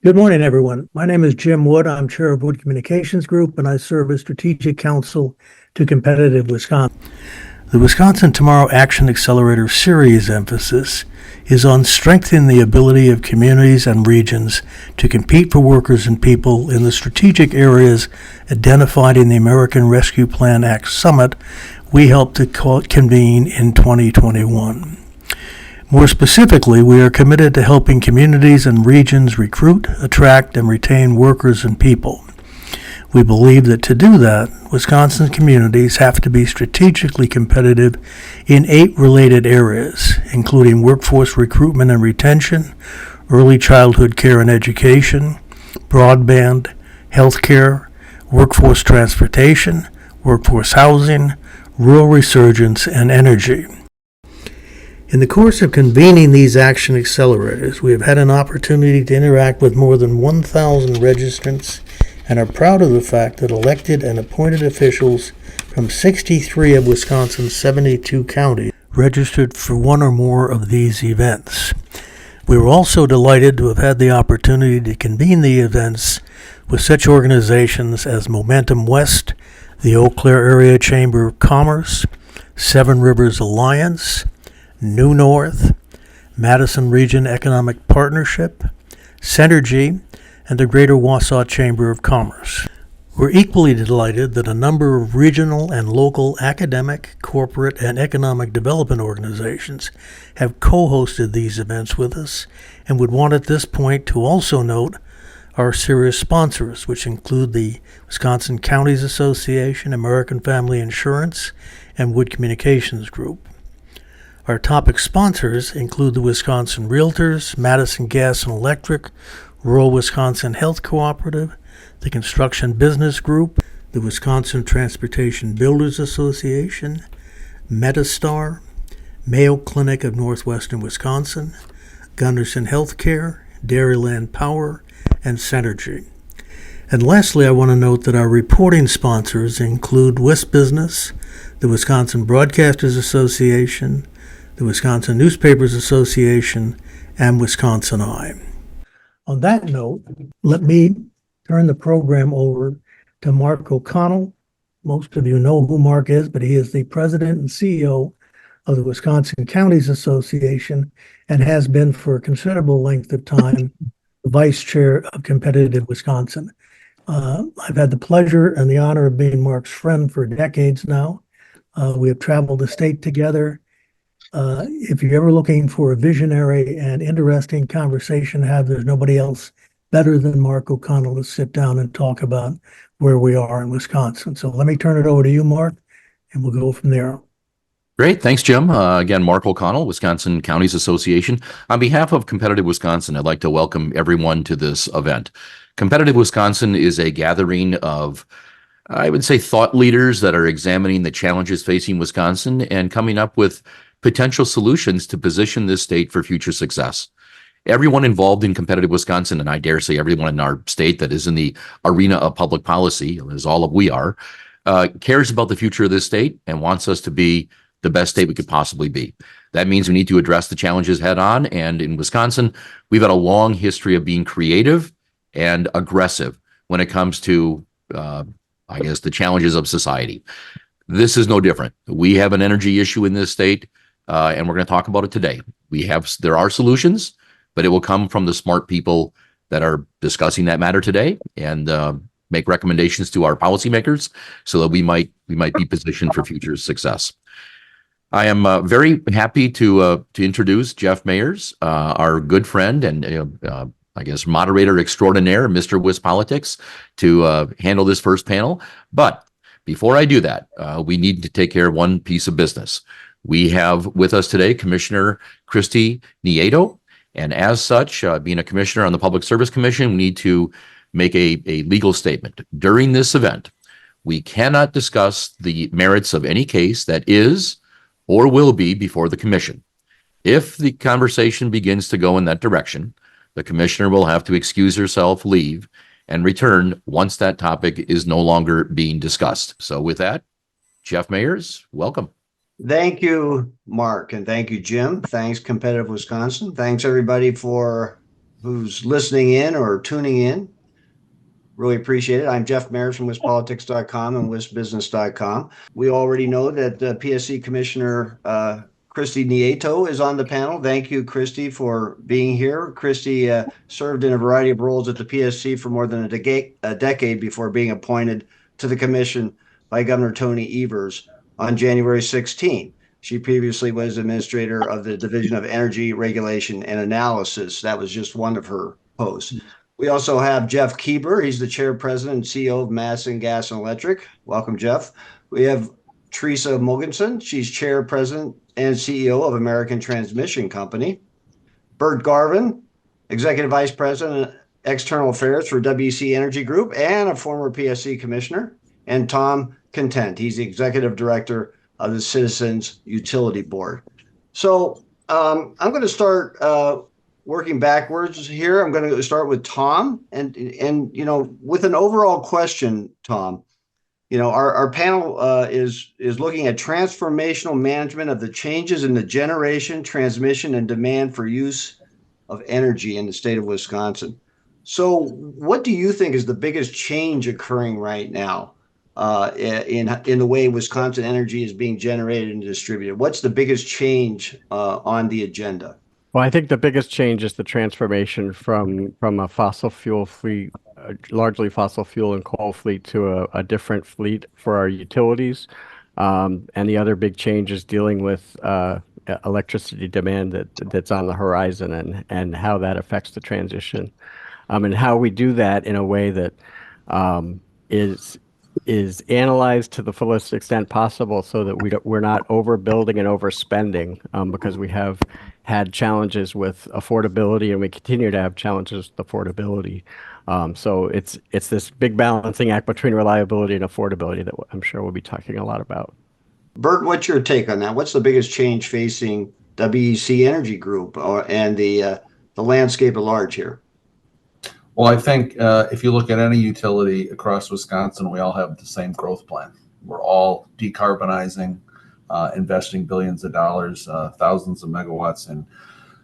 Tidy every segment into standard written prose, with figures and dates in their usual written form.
Good morning, everyone. My name is Jim Wood. I'm chair of Wood Communications Group, and I serve as strategic counsel to Competitive Wisconsin. The Wisconsin Tomorrow Action Accelerator series emphasis is on strengthening the ability of communities and regions to compete for workers and people in the strategic areas identified in the American Rescue Plan Act Summit we helped to convene in 2021. More specifically, we are committed to helping communities and regions recruit, attract, and retain workers and people. We believe that to do that, Wisconsin communities have to be strategically competitive in 8 related areas, including workforce recruitment and retention, early childhood care and education, broadband, healthcare, workforce transportation, workforce housing, rural resurgence, and energy. In the course of convening these action accelerators, we have had an opportunity to interact with more than 1,000 registrants and are proud of the fact that elected and appointed officials from 63 of Wisconsin's 72 counties registered for one or more of these events. We were also delighted to have had the opportunity to convene the events with such organizations as Momentum West, the Eau Claire Area Chamber of Commerce, Seven Rivers Alliance, New North, Madison Region Economic Partnership, Centergy, and the Greater Wausau Chamber of Commerce. We're equally delighted that a number of regional and local academic, corporate, and economic development organizations have co-hosted these events with us and would want at this point to also note our serious sponsors, which include the Wisconsin Counties Association, American Family Insurance, and Wood Communications Group. Our topic sponsors include the Wisconsin Realtors, Madison Gas and Electric, Rural Wisconsin Health Cooperative, the Construction Business Group, the Wisconsin Transportation Builders Association, Metastar, Mayo Clinic of Northwestern Wisconsin, Gunderson Healthcare, Dairyland Power, and Centergy. And lastly, I want to note that our reporting sponsors include WIS Business, the Wisconsin Broadcasters Association, the Wisconsin Newspapers Association, and Wisconsin Eye. On that note, let me turn the program over to Mark O'Connell. Most of you know who Mark is, but he is the president and CEO of the Wisconsin Counties Association and has been for a considerable length of time the vice chair of Competitive Wisconsin. I've had the pleasure and the honor of being Mark's friend for decades now. We have traveled the state together. If you're ever looking for a visionary and interesting conversation to have, there's nobody else better than Mark O'Connell to sit down and talk about where we are in Wisconsin. So let me turn it over to you, Mark, and we'll go from there. Great. Thanks, Jim. Again, Mark O'Connell, Wisconsin Counties Association. On behalf of Competitive Wisconsin, I'd like to welcome everyone to this event. Competitive Wisconsin is a gathering of, I would say, thought leaders that are examining the challenges facing Wisconsin and coming up with potential solutions to position this state for future success. Everyone involved in Competitive Wisconsin, and I dare say everyone in our state that is in the arena of public policy, as all of we are, cares about the future of this state and wants us to be the best state we could possibly be. That means we need to address the challenges head on. And in Wisconsin, we've had a long history of being creative and aggressive when it comes to, the challenges of society. This is no different. We have an energy issue in this state, and we're going to talk about it today. There are solutions, but it will come from the smart people that are discussing that matter today and make recommendations to our policymakers so that we might be positioned for future success. I am very happy to introduce Jeff Mayers, our good friend and moderator extraordinaire, Mr. Wis Politics, to handle this first panel. But before I do that, we need to take care of one piece of business. We have with us today Commissioner Christy Nieto, and as such, being a commissioner on the Public Service Commission, we need to make a legal statement. During this event, we cannot discuss the merits of any case that is or will be before the commission. If the conversation begins to go in that direction, the commissioner will have to excuse herself, leave, and return once that topic is no longer being discussed. So with that, Jeff Mayers, welcome. Thank you, Mark, and thank you, Jim. Thanks, Competitive Wisconsin. Thanks, everybody, for who's listening in or tuning in. Really appreciate it. I'm Jeff Maris from WisPolitics.com and WisBusiness.com. We already know that PSC Commissioner Christy Nieto is on the panel. Thank you, Christy, for being here. Christy served in a variety of roles at the PSC for more than a decade before being appointed to the commission by Governor Tony Evers on January 16. She previously was administrator of the Division of Energy Regulation and Analysis. That was just one of her posts. We also have Jeff Keeber. He's the chair, president, and CEO of Madison Gas and Electric. Welcome, Jeff. We have Teresa Mogensen. She's chair, president, and CEO of American Transmission Company. Bert Garvin, executive vice president, external affairs for WC Energy Group and a former PSC commissioner. And Tom Content. He's the executive director of the Citizens Utility Board. So I'm going to start working backwards here. I'm going to start with Tom, and with an overall question, Tom. Our panel is looking at transformational management of the changes in the generation, transmission, and demand for use of energy in the state of Wisconsin. So, what do you think is the biggest change occurring right now in the way Wisconsin energy is being generated and distributed? What's the biggest change on the agenda? Well, I think the biggest change is the transformation from a fossil fuel fleet, largely fossil fuel and coal fleet, to a different fleet for our utilities. And the other big change is dealing with electricity demand that's on the horizon and how that affects the transition. And how we do that in a way that is analyzed to the fullest extent possible, so that we're not overbuilding and overspending, because we have had challenges with affordability, and we continue to have challenges with affordability. So it's this big balancing act between reliability and affordability that I'm sure we'll be talking a lot about. Bert, what's your take on that? What's the biggest change facing WEC Energy Group and the landscape at large here? Well, I think if you look at any utility across Wisconsin, we all have the same growth plan. We're all decarbonizing, investing billions of dollars, thousands of megawatts in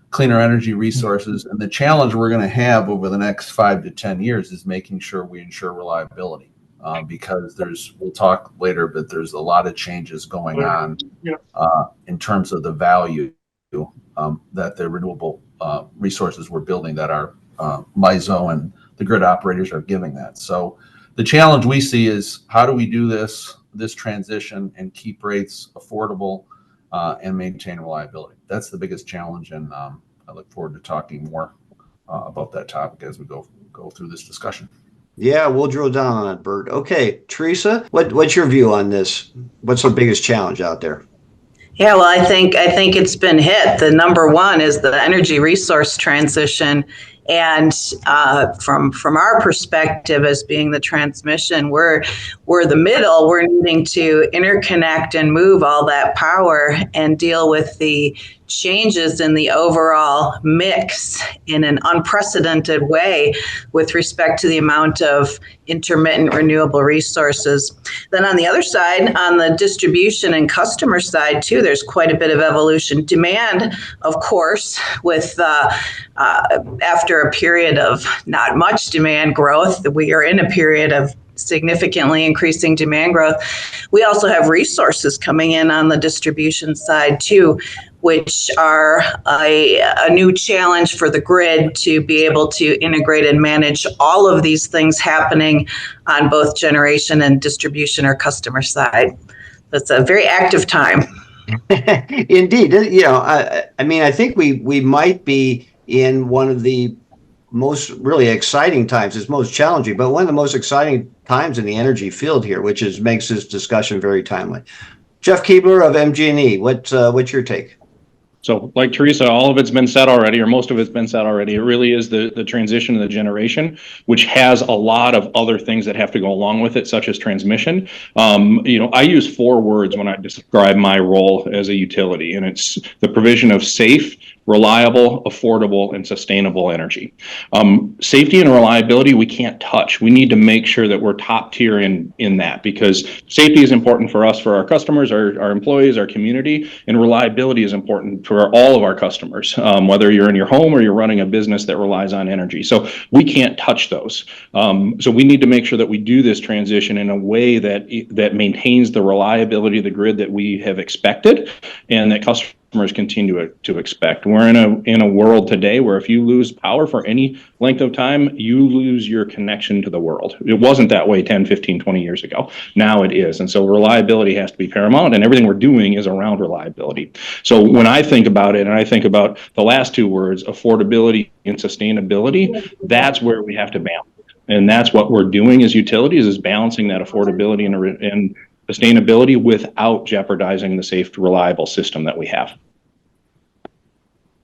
cleaner energy resources. And the challenge we're going to have over the next 5 to 10 years is making sure we ensure reliability, because we'll talk later, but there's a lot of changes going on in terms of the value that the renewable resources we're building, that our MISO and the grid operators are giving that. So the challenge we see is, how do we do this transition and keep rates affordable and maintain reliability? That's the biggest challenge, and I look forward to talking more about that topic as we go through this discussion. Yeah, we'll drill down on it, Bert. Okay, Teresa, what's your view on this? What's the biggest challenge out there? Yeah, well, I think it's been hit. The number one is the energy resource transition. And from our perspective as being the transmission, we're the middle. We're needing to interconnect and move all that power and deal with the changes in the overall mix in an unprecedented way with respect to the amount of intermittent renewable resources. Then on the other side, on the distribution and customer side too, there's quite a bit of evolution. Demand, of course, with after a period of not much demand growth, we are in a period of significantly increasing demand growth. We also have resources coming in on the distribution side too, which are a new challenge for the grid to be able to integrate and manage all of these things happening on both generation and distribution or customer side. It's a very active time. Indeed. I think we might be in one of the most really exciting times. It's most challenging, but one of the most exciting times in the energy field here, which makes this discussion very timely. Jeff Keebler of MG&E, what's your take? So like Teresa, all of it's been said already, or most of it's been said already. It really is the transition of the generation, which has a lot of other things that have to go along with it, such as transmission. I use 4 words when I describe my role as a utility, and it's the provision of safe, reliable, affordable, and sustainable energy. Safety and reliability, we can't touch. We need to make sure that we're top tier in that, because safety is important for us, for our customers, our employees, our community, and reliability is important for all of our customers, whether you're in your home or you're running a business that relies on energy. So we can't touch those. So we need to make sure that we do this transition in a way that maintains the reliability of the grid that we have expected and that customers continue to expect. We're in a world today where if you lose power for any length of time, you lose your connection to the world. It wasn't that way 10, 15, 20 years ago. Now it is. And so reliability has to be paramount, and everything we're doing is around reliability. So when I think about it, and I think about the last two words, affordability and sustainability, that's where we have to balance. And that's what we're doing as utilities, is balancing that affordability and sustainability without jeopardizing the safe, reliable system that we have.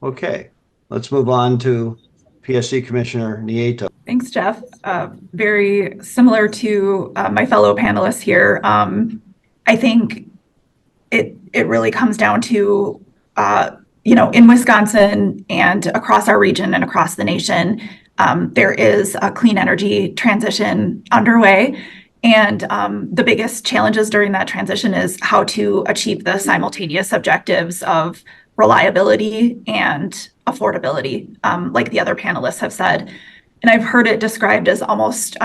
Okay, let's move on to PSC Commissioner Nieto. Thanks, Jeff. Very similar to my fellow panelists here. I think it really comes down to, in Wisconsin and across our region and across the nation, there is a clean energy transition underway. And the biggest challenges during that transition is how to achieve the simultaneous objectives of reliability and affordability, like the other panelists have said. And I've heard it described as almost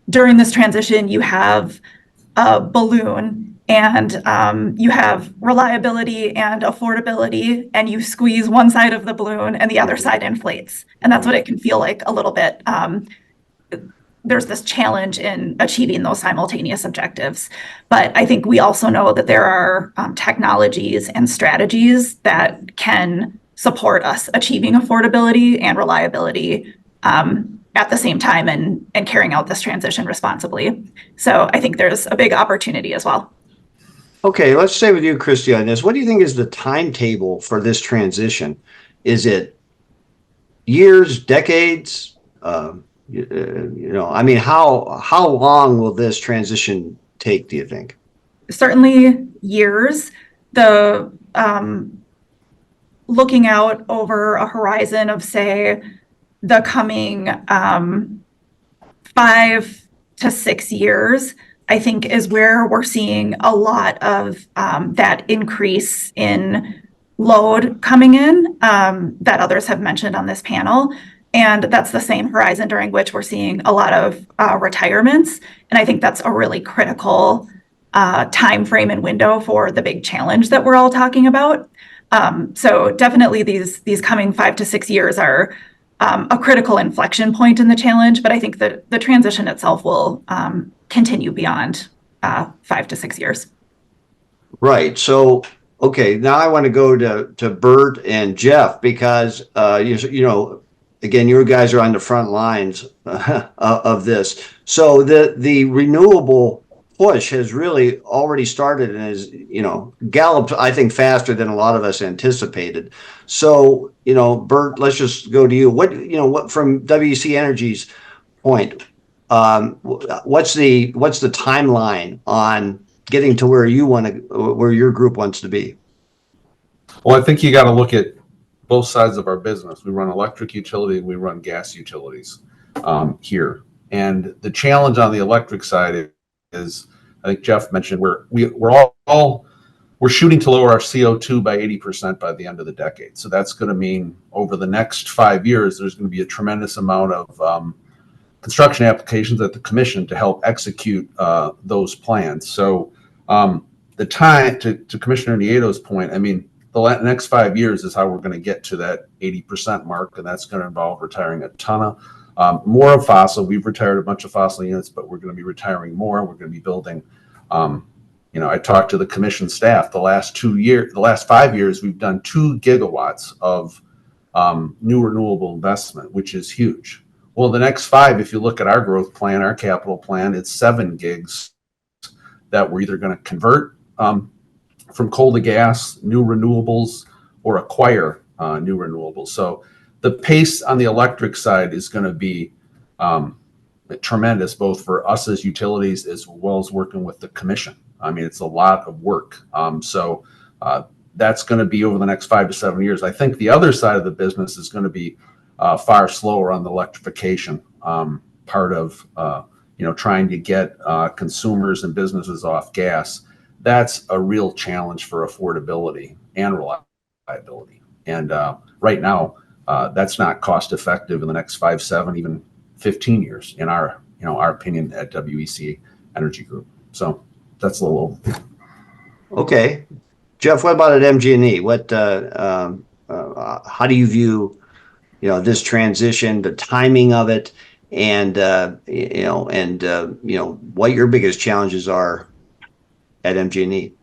during this transition, you have a balloon and you have reliability and affordability, and you squeeze one side of the balloon and the other side inflates. And that's what it can feel like a little bit. There's this challenge in achieving those simultaneous objectives. But I think we also know that there are technologies and strategies that can support us achieving affordability and reliability at the same time and carrying out this transition responsibly. So I think there's a big opportunity as well. Okay, let's stay with you, Christy, on this. What do you think is the timetable for this transition? Is it years, decades? How long will this transition take, do you think? Certainly years. The looking out over a horizon of, say, the coming 5 to 6 years, I think is where we're seeing a lot of that increase in load coming in that others have mentioned on this panel. And that's the same horizon during which we're seeing a lot of retirements. And I think that's a really critical time frame and window for the big challenge that we're all talking about. So definitely these coming 5 to 6 years are a critical inflection point in the challenge. But I think that the transition itself will continue beyond 5 to 6 years. Right. So, okay, now I want to go to Bert and Jeff, because, again, you guys are on the front lines of this. So the renewable push has really already started and has, galloped, I think, faster than a lot of us anticipated. So, Bert, let's just go to you. What from WC Energy's point, what's the timeline on getting to where where your group wants to be? Well, I think you got to look at both sides of our business. We run electric utility, we run gas utilities here. And the challenge on the electric side is, I think Jeff mentioned, we're shooting to lower our CO2 by 80% by the end of the decade. So that's going to mean over the next 5 years, there's going to be a tremendous amount of construction applications at the commission to help execute those plans. So the time, to Commissioner Nieto's point, I mean, the next 5 years is how we're going to get to that 80% mark, and that's going to involve retiring a ton of more of fossil. We've retired a bunch of fossil units, but we're going to be retiring more. We're going to be building. I talked to the commission staff. The last 5 years, we've done 2 gigawatts of new renewable investment, which is huge. Well, the next 5, if you look at our growth plan, our capital plan, it's 7 gigs that we're either going to convert from coal to gas, new renewables, or acquire new renewables. So the pace on the electric side is going to be tremendous, both for us as utilities as well as working with the commission. I mean, it's a lot of work. So that's going to be over the next 5 to 7 years. I think the other side of the business is going to be far slower on the electrification part of trying to get consumers and businesses off gas. That's a real challenge for affordability and reliability. And right now, that's not cost effective in the next 5, 7, even 15 years in our opinion at WEC Energy Group. So that's a little. Okay, Jeff, what about at MG&E? How do you view, this transition, the timing of it, and what your biggest challenges are at MG&E?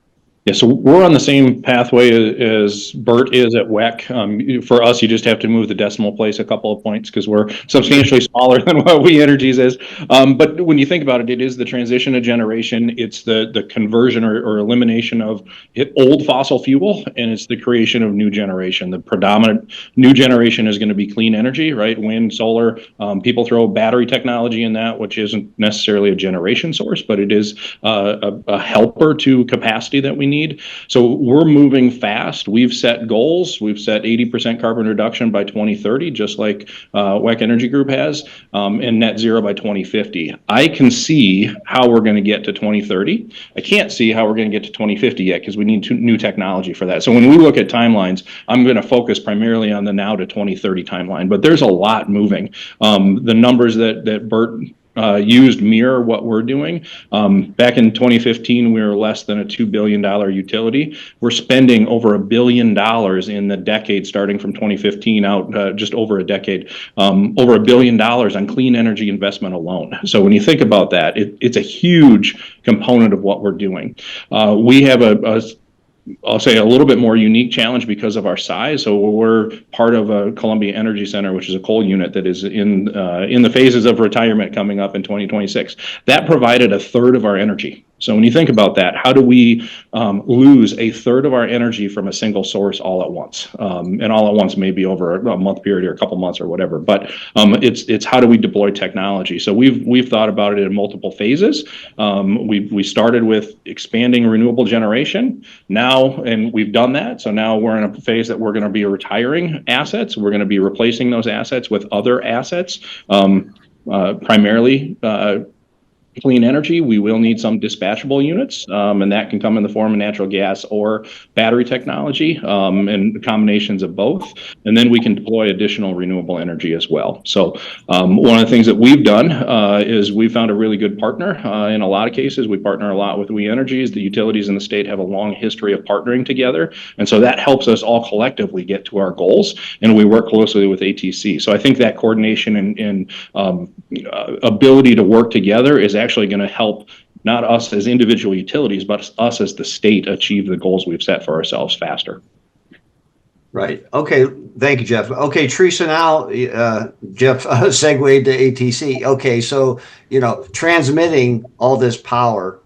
Yeah, so we're on the same pathway as Bert is at WEC. For us, you just have to move the decimal place a couple of points because we're substantially smaller than what We Energies is. But when you think about it, it is the transition of generation. It's the conversion or elimination of old fossil fuel, and it's the creation of new generation. The predominant new generation is going to be clean energy, right? Wind, solar. People throw battery technology in that, which isn't necessarily a generation source, but it is a helper to capacity that we need. So we're moving fast. We've set goals. We've set 80% carbon reduction by 2030, just like WEC Energy Group has, and net zero by 2050. I can see how we're going to get to 2030. I can't see how we're going to get to 2050 yet because we need new technology for that. So when we look at timelines, I'm going to focus primarily on the now to 2030 timeline, but there's a lot moving. The numbers that Bert used mirror what we're doing. Back in 2015, we were less than a $2 billion utility. We're spending over $1 billion in the decade starting from 2015 out, just over a decade, over $1 billion on clean energy investment alone. So when you think about that, it's a huge component of what we're doing. We have I'll say a little bit more unique challenge because of our size. So we're part of a Columbia Energy Center, which is a coal unit that is in the phases of retirement coming up in 2026. That provided a third of our energy. So when you think about that, how do we lose a third of our energy from a single source all at once? And all at once may be over a month period or a couple months or whatever. But it's how do we deploy technology? So we've thought about it in multiple phases. We started with expanding renewable generation. And we've done that. So now we're in a phase that we're going to be retiring assets. We're going to be replacing those assets with other assets, primarily clean energy. We will need some dispatchable units, and that can come in the form of natural gas or battery technology, and combinations of both. And then we can deploy additional renewable energy as well. So one of the things that we've done is we found a really good partner. In a lot of cases, we partner a lot with We Energies. The utilities in the state have a long history of partnering together. And so that helps us all collectively get to our goals. And we work closely with ATC. So I think that coordination and ability to work together is actually going to help not us as individual utilities, but us as the state achieve the goals we've set for ourselves faster. Right. Okay. Thank you, Jeff. Okay, Teresa, now, Jeff segued to ATC. Okay, so, transmitting all this power,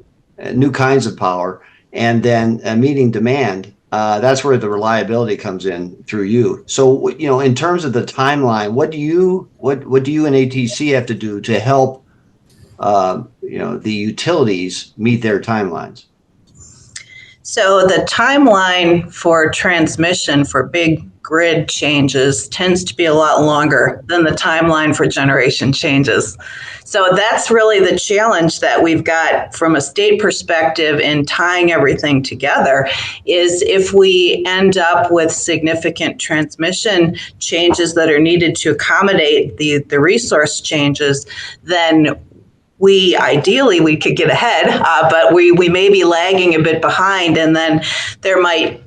new kinds of power, and then meeting demand, that's where the reliability comes in through you. So, in terms of the timeline, what do you and ATC have to do to help the utilities meet their timelines? So the timeline for transmission for big grid changes tends to be a lot longer than the timeline for generation changes. So that's really the challenge that we've got from a state perspective in tying everything together, is if we end up with significant transmission changes that are needed to accommodate the resource changes, then we could get ahead, but we may be lagging a bit behind, and then there might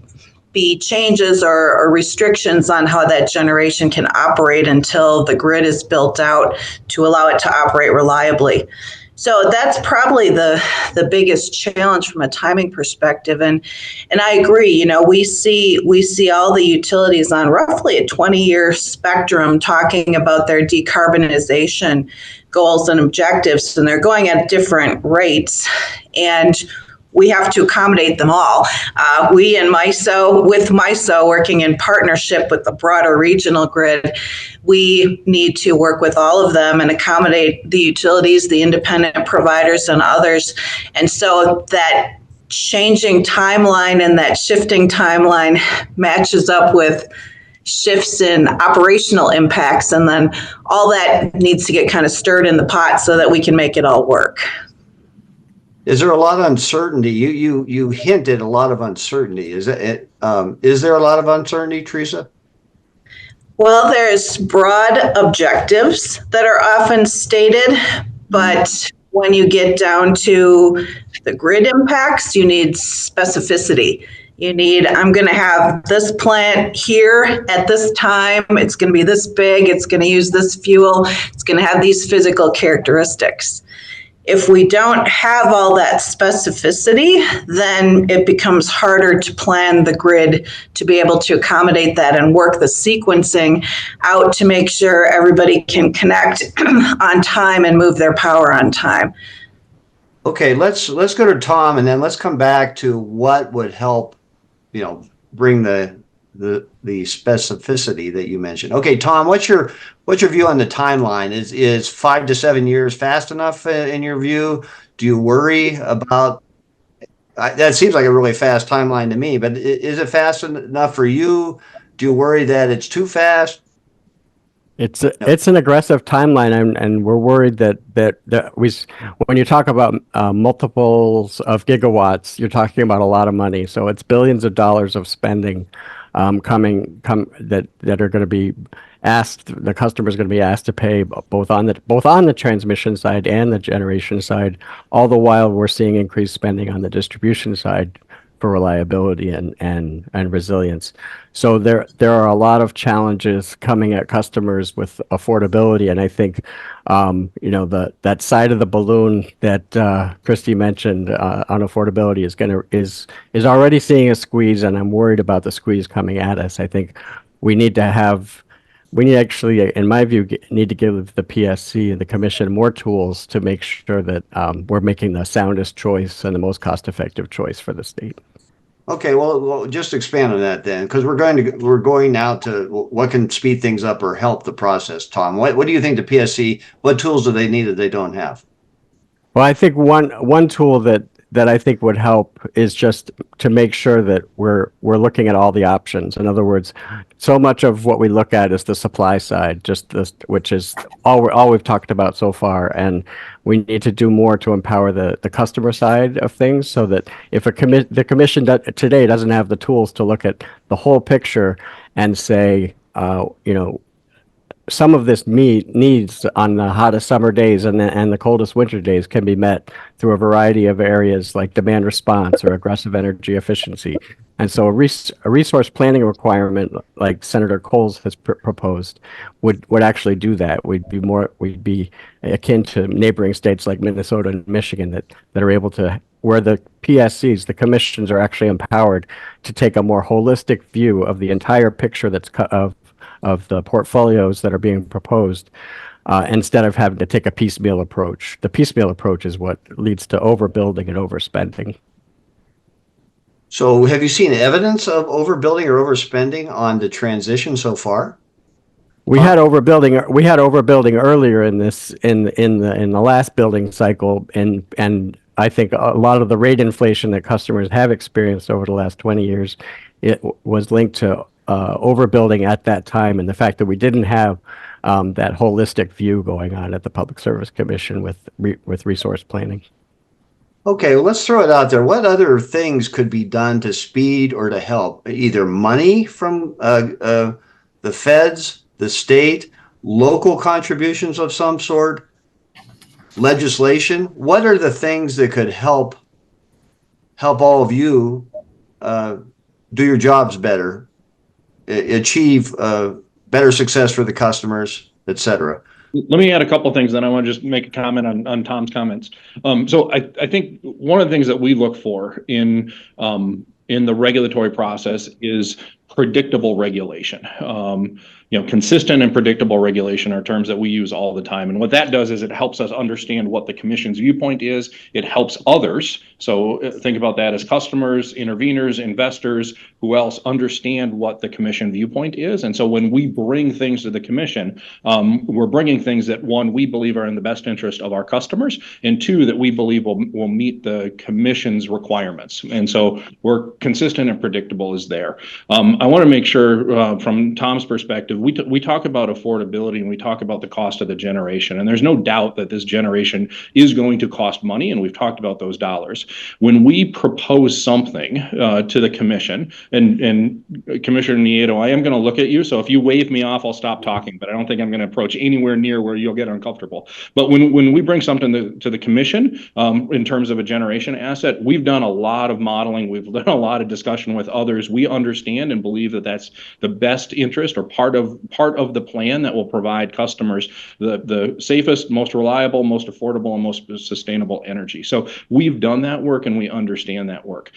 be changes or restrictions on how that generation can operate until the grid is built out to allow it to operate reliably. So that's probably the biggest challenge from a timing perspective. And I agree, we see all the utilities on roughly a 20-year spectrum talking about their decarbonization goals and objectives, and they're going at different rates. And we have to accommodate them all. We and with MISO working in partnership with the broader regional grid, we need to work with all of them and accommodate the utilities, the independent providers, and others. And so that changing timeline and that shifting timeline matches up with shifts in operational impacts, and then all that needs to get kind of stirred in the pot so that we can make it all work. Is there a lot of uncertainty? You hinted a lot of uncertainty. Is there a lot of uncertainty, Teresa? Well, there's broad objectives that are often stated, but when you get down to the grid impacts, you need specificity. You need, I'm going to have this plant here at this time. It's going to be this big. It's going to use this fuel. It's going to have these physical characteristics. If we don't have all that specificity, then it becomes harder to plan the grid to be able to accommodate that and work the sequencing out to make sure everybody can connect on time and move their power on time. Okay, let's go to Tom, and then let's come back to what would help, bring the specificity that you mentioned. Okay, Tom, what's your view on the timeline? Is 5 to 7 years fast enough in your view? Do you worry about that? Seems like a really fast timeline to me, but is it fast enough for you? Do you worry that it's too fast? It's an aggressive timeline, and we're worried that when you talk about multiples of gigawatts, you're talking about a lot of money. So it's billions of dollars of spending that are going to be asked. The customer is going to be asked to pay both on the transmission side and the generation side. All the while, we're seeing increased spending on the distribution side for reliability and resilience. So there are a lot of challenges coming at customers with affordability, and I think that side of the balloon that Christy mentioned on affordability is already seeing a squeeze, and I'm worried about the squeeze coming at us. I think we need actually, in my view, need to give the PSC and the commission more tools to make sure that we're making the soundest choice and the most cost-effective choice for the state. Okay, well, just expand on that then, because we're going now to what can speed things up or help the process. Tom, what do you think the PSC? What tools do they need that they don't have? Well, I think one tool that I think would help is just to make sure that we're looking at all the options. In other words, so much of what we look at is the supply side, which is all we've talked about so far, and we need to do more to empower the customer side of things, so that if the commission today doesn't have the tools to look at the whole picture and say, some of this needs on the hottest summer days and the coldest winter days can be met through a variety of areas like demand response or aggressive energy efficiency. And so a resource planning requirement like Senator Coles has proposed would actually do that. We'd be akin to neighboring states like Minnesota and Michigan that are able to, where the PSCs, the commissions, are actually empowered to take a more holistic view of the entire picture of the portfolios that are being proposed, instead of having to take a piecemeal approach. The piecemeal approach is what leads to overbuilding and overspending. So have you seen evidence of overbuilding or overspending on the transition so far? We had overbuilding earlier in the last building cycle, and I think a lot of the rate inflation that customers have experienced over the last 20 years, it was linked to overbuilding at that time, and the fact that we didn't have that holistic view going on at the Public Service Commission with resource planning. Okay, well, let's throw it out there. What other things could be done to speed or to help? Either money from the feds, the state, local contributions of some sort, legislation. What are the things that could help all of you do your jobs better, achieve better success for the customers, et cetera? Let me add a couple of things, then I want to just make a comment on Tom's comments. So I think one of the things that we look for in the regulatory process is predictable regulation. Consistent and predictable regulation are terms that we use all the time. And what that does is it helps us understand what the commission's viewpoint is. It helps others. So think about that as customers, interveners, investors, who else understand what the commission viewpoint is. And so when we bring things to the commission, we're bringing things that, one, we believe are in the best interest of our customers, and two, that we believe will meet the commission's requirements. And so we're consistent and predictable is there. I want to make sure from Tom's perspective, we talk about affordability and we talk about the cost of the generation. And there's no doubt that this generation is going to cost money, and we've talked about those dollars. When we propose something to the commission, and Commissioner Nieto, I am going to look at you, so if you wave me off, I'll stop talking, but I don't think I'm going to approach anywhere near where you'll get uncomfortable. But when we bring something to the commission in terms of a generation asset, we've done a lot of modeling, we've done a lot of discussion with others. We understand and believe that that's the best interest or part of the plan that will provide customers the safest, most reliable, most affordable, and most sustainable energy. So we've done that work and we understand that work.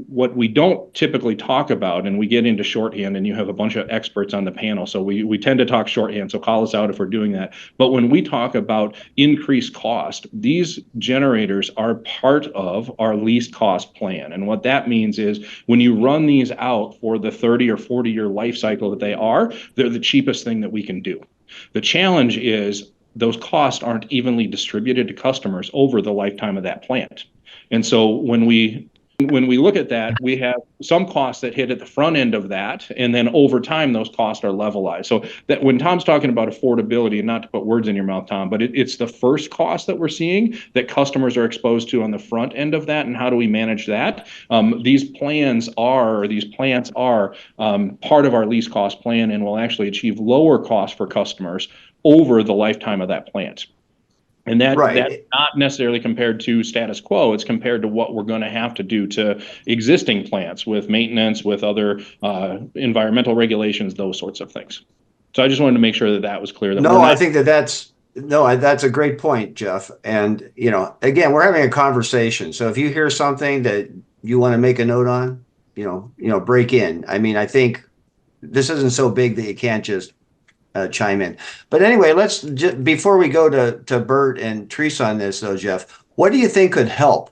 What we don't typically talk about, and we get into shorthand, and you have a bunch of experts on the panel, so we tend to talk shorthand, so call us out if we're doing that. But when we talk about increased cost, these generators are part of our least cost plan. And what that means is when you run these out for the 30 or 40-year life cycle that they're the cheapest thing that we can do. The challenge is those costs aren't evenly distributed to customers over the lifetime of that plant. And so when we look at that, we have some costs that hit at the front end of that, and then over time, those costs are levelized. So that when Tom's talking about affordability, and not to put words in your mouth, Tom, but it's the first cost that we're seeing that customers are exposed to on the front end of that, and how do we manage that? These plants are part of our least cost plan and will actually achieve lower costs for customers over the lifetime of that plant. And that's not necessarily compared to status quo. It's compared to what we're going to have to do to existing plants with maintenance, with other environmental regulations, those sorts of things. So I just wanted to make sure that was clear. I think that's a great point, Jeff. And, again, we're having a conversation. So if you hear something that you want to make a note on, break in. I mean, I think this isn't so big that you can't just chime in. But anyway, let's before we go to Bert and Teresa on this, though, Jeff, what do you think could help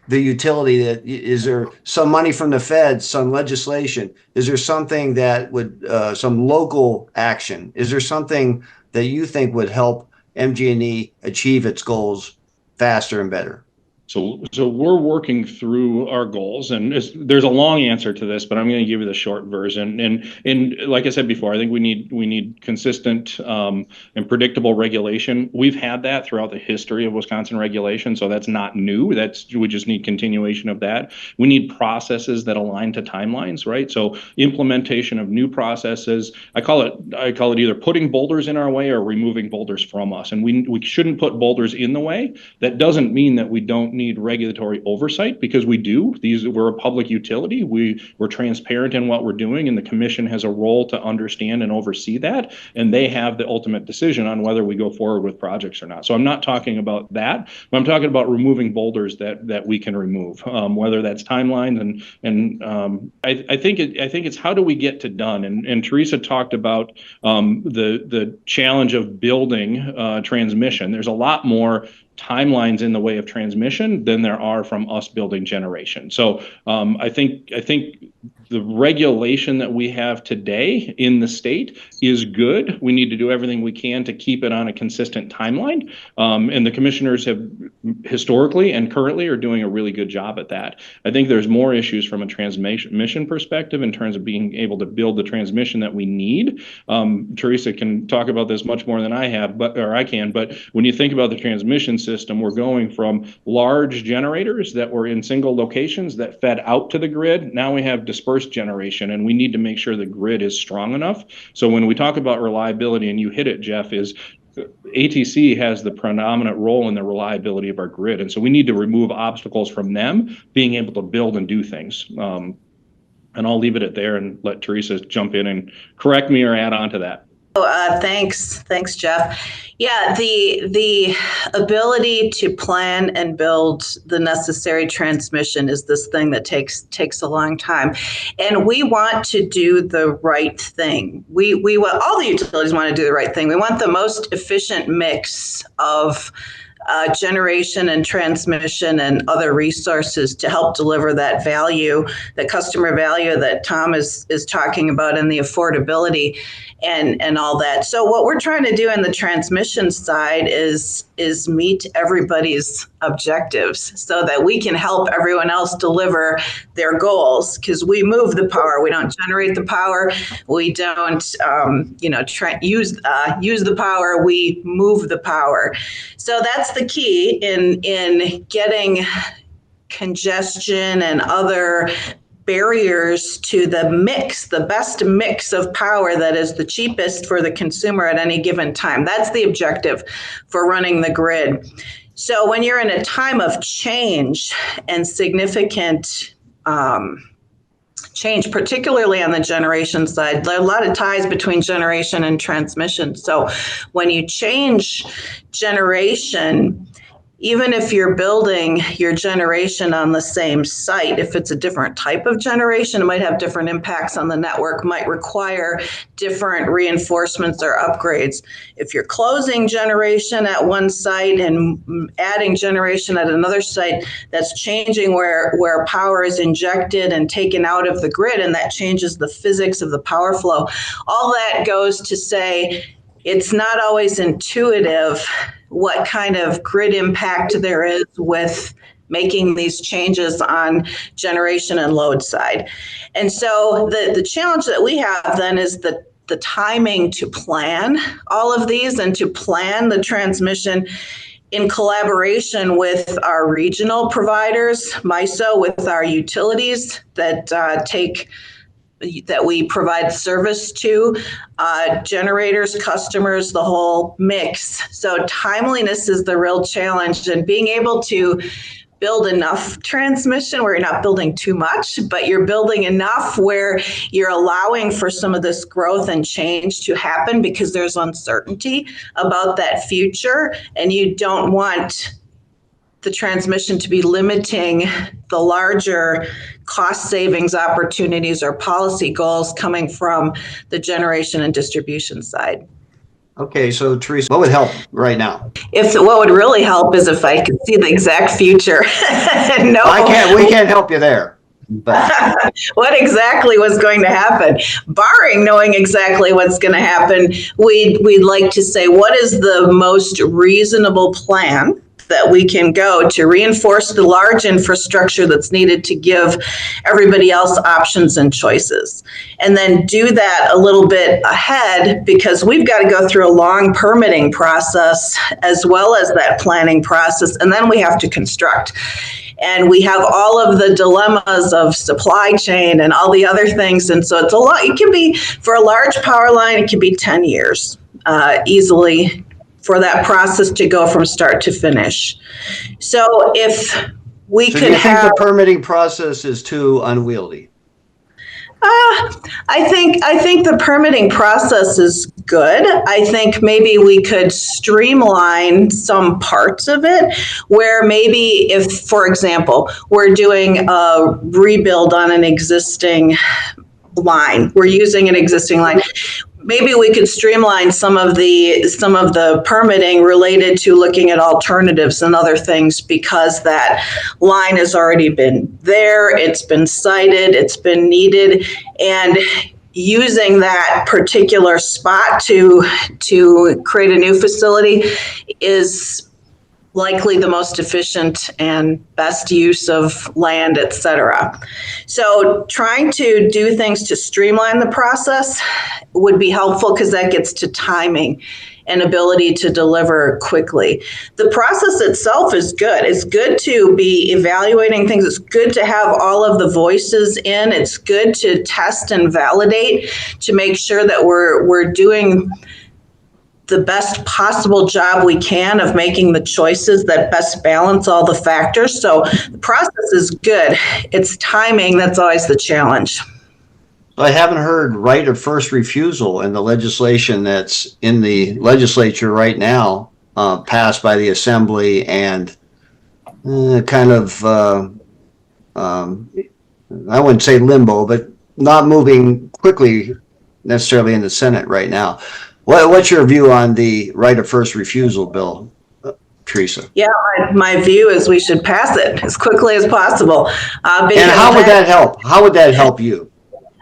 the utility? Is there some money from the feds, some legislation? Is there something that would some local action? Is there something that you think would help MG&E achieve its goals faster and better? So we're working through our goals, and there's a long answer to this, but I'm going to give you the short version. And like I said before, I think we need consistent and predictable regulation. We've had that throughout the history of Wisconsin regulation, so that's not new. We just need continuation of that. We need processes that align to timelines, right? So implementation of new processes. I call it either putting boulders in our way or removing boulders from us. And we shouldn't put boulders in the way. That doesn't mean that we don't need regulatory oversight, because we do. We're a public utility. We're transparent in what we're doing, and the commission has a role to understand and oversee that, and they have the ultimate decision on whether we go forward with projects or not. So I'm not talking about that, but I'm talking about removing boulders that we can remove, whether that's timelines and I think it's how do we get to done. And Teresa talked about the challenge of building transmission. There's a lot more timelines in the way of transmission than there are from us building generation. So I think the regulation that we have today in the state is good. We need to do everything we can to keep it on a consistent timeline. And the commissioners have historically and currently are doing a really good job at that. I think there's more issues from a transmission perspective in terms of being able to build the transmission that we need. Teresa can talk about this much more than I can, but when you think about the transmission system, we're going from large generators that were in single locations that fed out to the grid. Now we have dispersed generation, and we need to make sure the grid is strong enough. So when we talk about reliability, and you hit it, Jeff, is ATC has the predominant role in the reliability of our grid. And so we need to remove obstacles from them being able to build and do things. And I'll leave it at there and let Teresa jump in and correct me or add on to that. Thanks, Jeff. Yeah, the ability to plan and build the necessary transmission is this thing that takes a long time, and we want to do the right thing. We want, all the utilities want to do the right thing. We want the most efficient mix of generation and transmission and other resources to help deliver that value, that customer value that Tom is talking about, and the affordability and all that. So what we're trying to do in the transmission side is meet everybody's objectives so that we can help everyone else deliver their goals, because we move the power. We don't generate the power. We don't use the power. We move the power. So that's the key in getting congestion and other barriers to the mix, the best mix of power that is the cheapest for the consumer at any given time. That's the objective for running the grid. So when you're in a time of change and significant change, particularly on the generation side, there are a lot of ties between generation and transmission. So when you change generation, even if you're building your generation on the same site, if it's a different type of generation, it might have different impacts on the network, might require different reinforcements or upgrades. If you're closing generation at one site and adding generation at another site, that's changing where power is injected and taken out of the grid, and that changes the physics of the power flow. All that goes to say it's not always intuitive what kind of grid impact there is with making these changes on generation and load side. And so the challenge that we have then is the timing to plan all of these and to plan the transmission in collaboration with our regional providers, MISO, with our utilities that we provide service to, generators, customers, the whole mix. So timeliness is the real challenge, and being able to build enough transmission where you're not building too much, but you're building enough where you're allowing for some of this growth and change to happen, because there's uncertainty about that future, and you don't want the transmission to be limiting the larger cost savings opportunities or policy goals coming from the generation and distribution side. Okay, so Teresa, what would help right now? What would really help is if I could see the exact future. No, we can't help you there. But what exactly was going to happen? Barring knowing exactly what's going to happen, we'd like to say, what is the most reasonable plan that we can go to reinforce the large infrastructure that's needed to give everybody else options and choices. And then do that a little bit ahead, because we've got to go through a long permitting process as well as that planning process, and then we have to construct. And we have all of the dilemmas of supply chain and all the other things. And so it's a lot. It can be, for a large power line, it can be 10 years easily for that process to go from start to finish. So if we could have... the permitting process is too unwieldy? I think the permitting process is good. I think maybe we could streamline some parts of it, where maybe if, for example, we're doing a rebuild on an existing line, we're using an existing line, maybe we could streamline some of the permitting related to looking at alternatives and other things, because that line has already been there, it's been cited, it's been needed, and using that particular spot to create a new facility is likely the most efficient and best use of land, et cetera. So trying to do things to streamline the process would be helpful, because that gets to timing and ability to deliver quickly. The process itself is good. It's good to be evaluating things. It's good to have all of the voices in. It's good to test and validate to make sure that we're doing the best possible job we can of making the choices that best balance all the factors. So the process is good. It's timing that's always the challenge. I haven't heard right of first refusal in the legislation that's in the legislature right now, passed by the assembly and kind of, I wouldn't say limbo, but not moving quickly necessarily in the Senate right now. What's your view on the right of first refusal bill, Teresa? Yeah, my view is we should pass it as quickly as possible. And how would that help? How would that help you?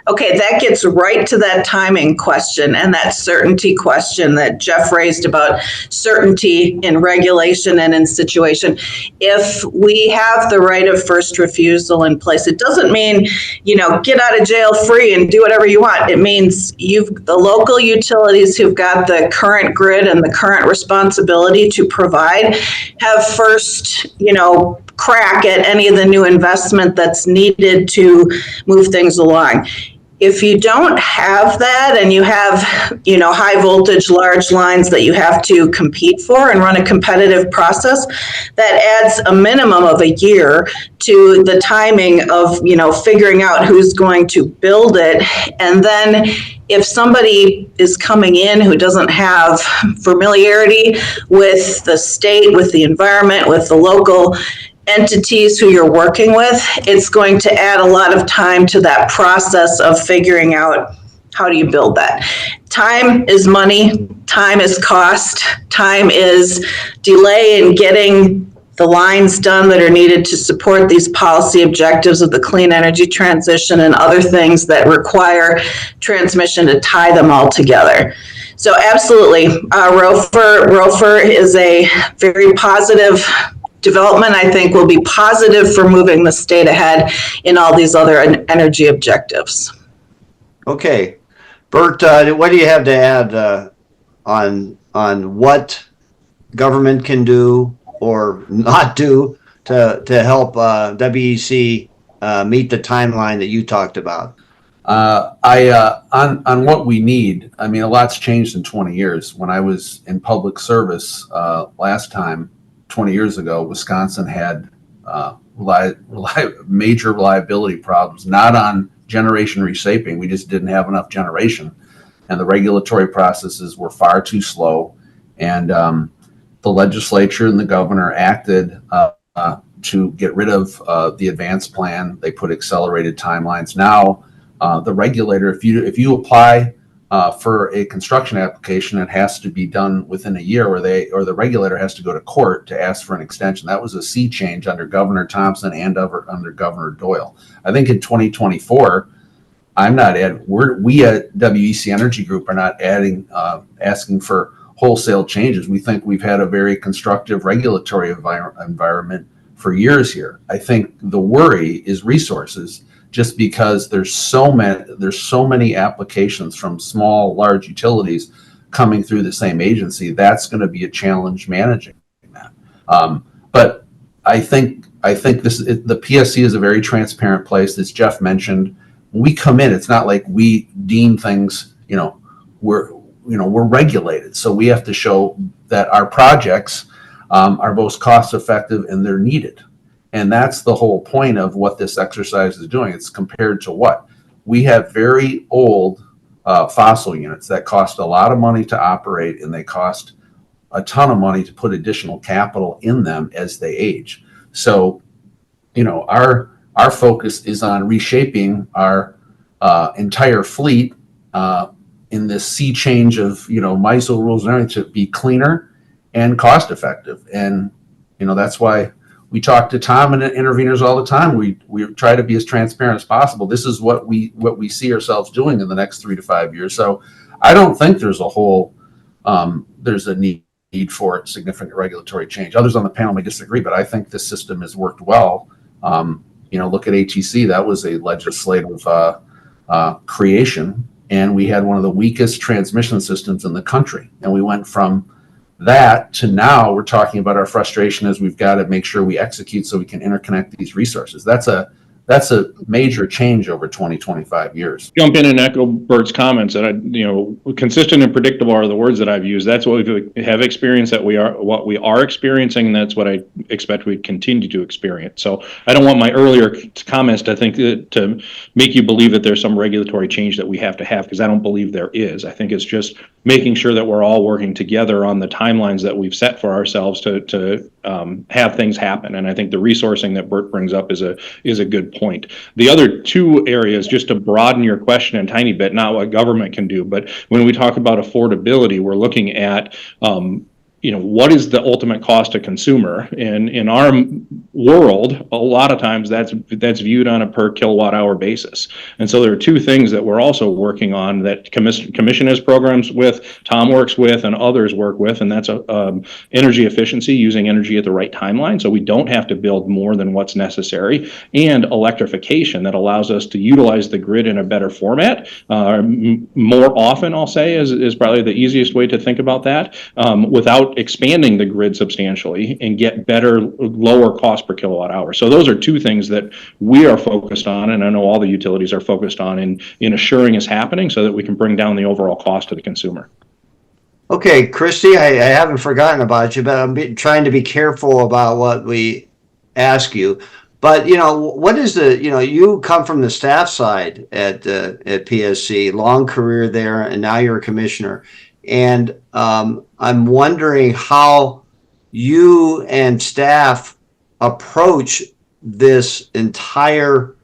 Okay, that gets right to that timing question and that certainty question that Jeff raised about certainty in regulation and in situation. If we have the right of first refusal in place, it doesn't mean, get out of jail free and do whatever you want. It means the local utilities who've got the current grid and the current responsibility to provide have first, crack at any of the new investment that's needed to move things along. If you don't have that and you have, high voltage, large lines that you have to compete for and run a competitive process, that adds a minimum of a year to the timing of, figuring out who's going to build it. And then if somebody is coming in who doesn't have familiarity with the state, with the environment, with the local entities who you're working with, it's going to add a lot of time to that process of figuring out how do you build that. Time is money, time is cost, time is delay in getting the lines done that are needed to support these policy objectives of the clean energy transition and other things that require transmission to tie them all together. So absolutely, ROFR is a very positive development. I think will be positive for moving the state ahead in all these other energy objectives. Okay, Bert, what do you have to add on what government can do or not do to help WEC meet the timeline that you talked about? On what we need, I mean, a lot's changed in 20 years. When I was in public service last time, 20 years ago, Wisconsin had major reliability problems, not on generation reshaping. We just didn't have enough generation, and the regulatory processes were far too slow. And the legislature and the governor acted to get rid of the advanced plan. They put accelerated timelines. Now, the regulator, if you apply for a construction application, it has to be done within a year, or the regulator has to go to court to ask for an extension. That was a sea change under Governor Thompson and under Governor Doyle. I think in 2024, we at WEC Energy Group are not asking for wholesale changes. We think we've had a very constructive regulatory environment for years here. I think the worry is resources. Just because there's so many applications from small, large utilities coming through the same agency, that's going to be a challenge managing that. But I think the PSC is a very transparent place, as Jeff mentioned. When we come in, it's not like we deem things. We're regulated, so we have to show that our projects are most cost effective and they're needed. And that's the whole point of what this exercise is doing. It's compared to what? We have very old fossil units that cost a lot of money to operate, and they cost a ton of money to put additional capital in them as they age. So, our focus is on reshaping our entire fleet in this sea change of, MISO rules and everything to be cleaner and cost effective. And, that's why we talk to Tom and interveners all the time. We try to be as transparent as possible. This is what we see ourselves doing in the next 3 to 5 years. So I don't think there's a need for significant regulatory change. Others on the panel may disagree, but I think this system has worked well. Look at ATC. That was a legislative creation, and we had one of the weakest transmission systems in the country. And we went from that to now we're talking about our frustration is we've got to make sure we execute so we can interconnect these resources. That's a That's a major change over 20, 25 years. Jump in and echo Bert's comments that consistent and predictable are the words that I've used. That's what we have experienced, what we are experiencing, and that's what I expect we continue to experience. So I don't want my earlier comments to make you believe that there's some regulatory change that we have to have, because I don't believe there is. I think it's just making sure that we're all working together on the timelines that we've set for ourselves to have things happen. And I think the resourcing that Bert brings up is a good point. The other two areas, just to broaden your question a tiny bit, not what government can do, but when we talk about affordability, we're looking at what is the ultimate cost to consumer? And in our world, a lot of times that's viewed on a per kilowatt hour basis. And so there are two things that we're also working on that commission has programs with, Tom works with, and others work with, and that's energy efficiency, using energy at the right timeline, so we don't have to build more than what's necessary, and electrification that allows us to utilize the grid in a better format more often, I'll say, is probably the easiest way to think about that, without expanding the grid substantially, and get better, lower cost per kilowatt hour. So those are two things that we are focused on, and I know all the utilities are focused on in assuring is happening so that we can bring down the overall cost to the consumer. Okay, Christy, I haven't forgotten about you, but I'm trying to be careful about what we ask you. But, what is you come from the staff side at PSC, long career there, and now you're a commissioner. And I'm wondering how you and staff approach this entire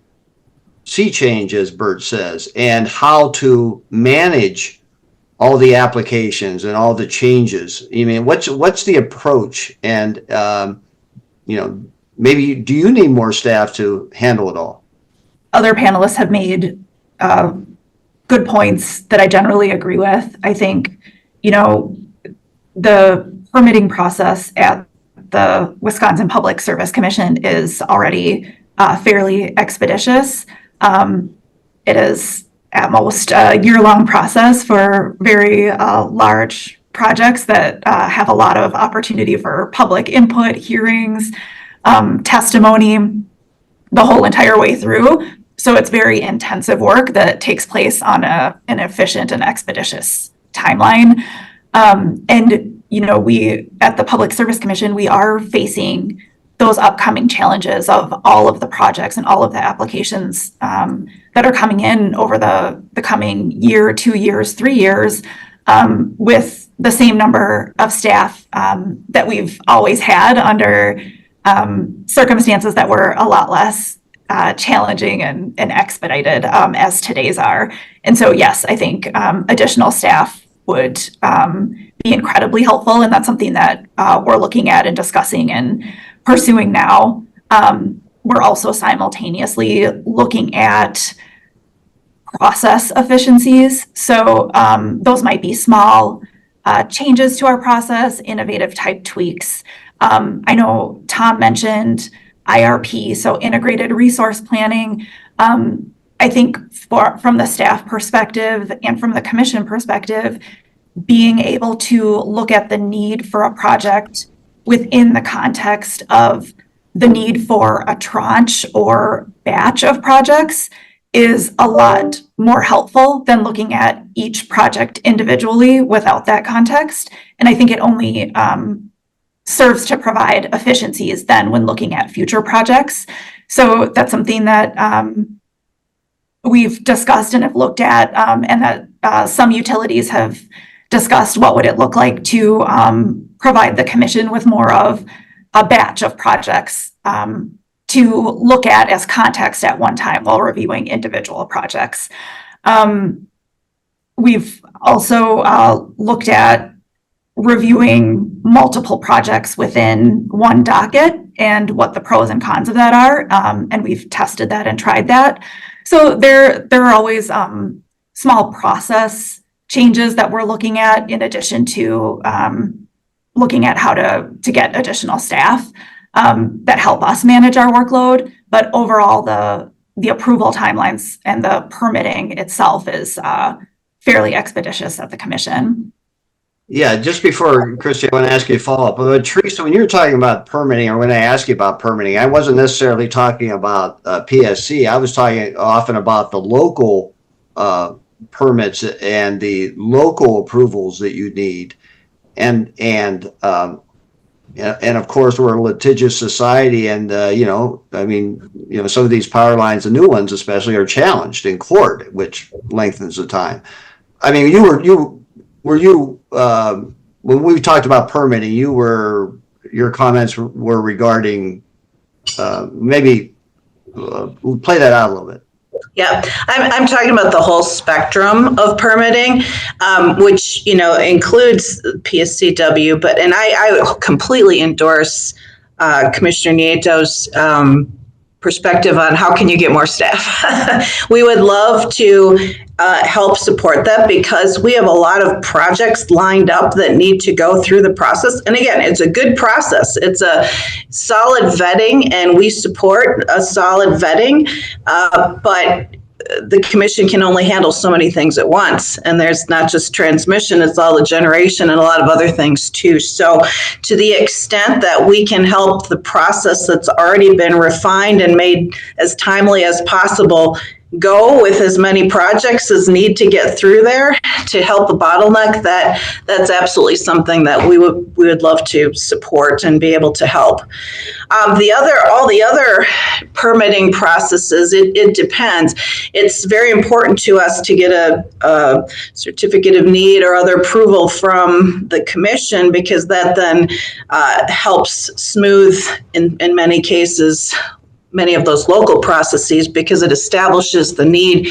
sea change, as Bert says, and how to manage all the applications and all the changes. I mean, what's the approach? And maybe do you need more staff to handle it all? Other panelists have made good points that I generally agree with. I think, the permitting process at the Wisconsin Public Service Commission is already fairly expeditious. It is at most a year-long process for very large projects that have a lot of opportunity for public input, hearings, testimony, the whole entire way through. So it's very intensive work that takes place on an efficient and expeditious timeline. We at the Public Service Commission, we are facing those upcoming challenges of all of the projects and all of the applications that are coming in over the coming year, 2 years, 3 years, with the same number of staff that we've always had under circumstances that were a lot less challenging and expedited as today's are. And so, yes, I think additional staff would be incredibly helpful, and that's something that we're looking at and discussing and pursuing now. We're also simultaneously looking at process efficiencies. So those might be small changes to our process, innovative type tweaks. I know Tom mentioned IRP, so integrated resource planning. I think from the staff perspective and from the commission perspective, being able to look at the need for a project within the context of the need for a tranche or batch of projects is a lot more helpful than looking at each project individually without that context. And I think it only serves to provide efficiencies then when looking at future projects. So that's something that we've discussed and have looked at, and that some utilities have discussed what would it look like to provide the commission with more of a batch of projects to look at as context at one time while reviewing individual projects. We've also looked at reviewing multiple projects within one docket and what the pros and cons of that are, and we've tested that and tried that. So there are always small process changes that we're looking at in addition to looking at how to get additional staff that help us manage our workload. But overall, the approval timelines and the permitting itself is fairly expeditious at the commission. Yeah, just before, Christy, I want to ask you a follow-up. Teresa, when you're talking about permitting, or when I ask you about permitting, I wasn't necessarily talking about PSC. I was talking often about the local permits and the local approvals that you need. And of course, we're a litigious society, and some of these power lines, the new ones especially, are challenged in court, which lengthens the time. I mean, when we talked about permitting, your comments were regarding maybe play that out a little bit. Yeah, I'm talking about the whole spectrum of permitting, which, includes PSCW, and I completely endorse Commissioner Nieto's perspective on how can you get more staff. We would love to help support that because we have a lot of projects lined up that need to go through the process. And again, it's a good process. It's a solid vetting, and we support a solid vetting, but the commission can only handle so many things at once. And there's not just transmission, it's all the generation and a lot of other things too. So to the extent that we can help the process that's already been refined and made as timely as possible go with as many projects as need to get through there to help the bottleneck, that's absolutely something that we would love to support and be able to help. All the other permitting processes, it depends. It's very important to us to get a certificate of need or other approval from the commission, because that then helps smooth, in many cases, many of those local processes, because it establishes the need.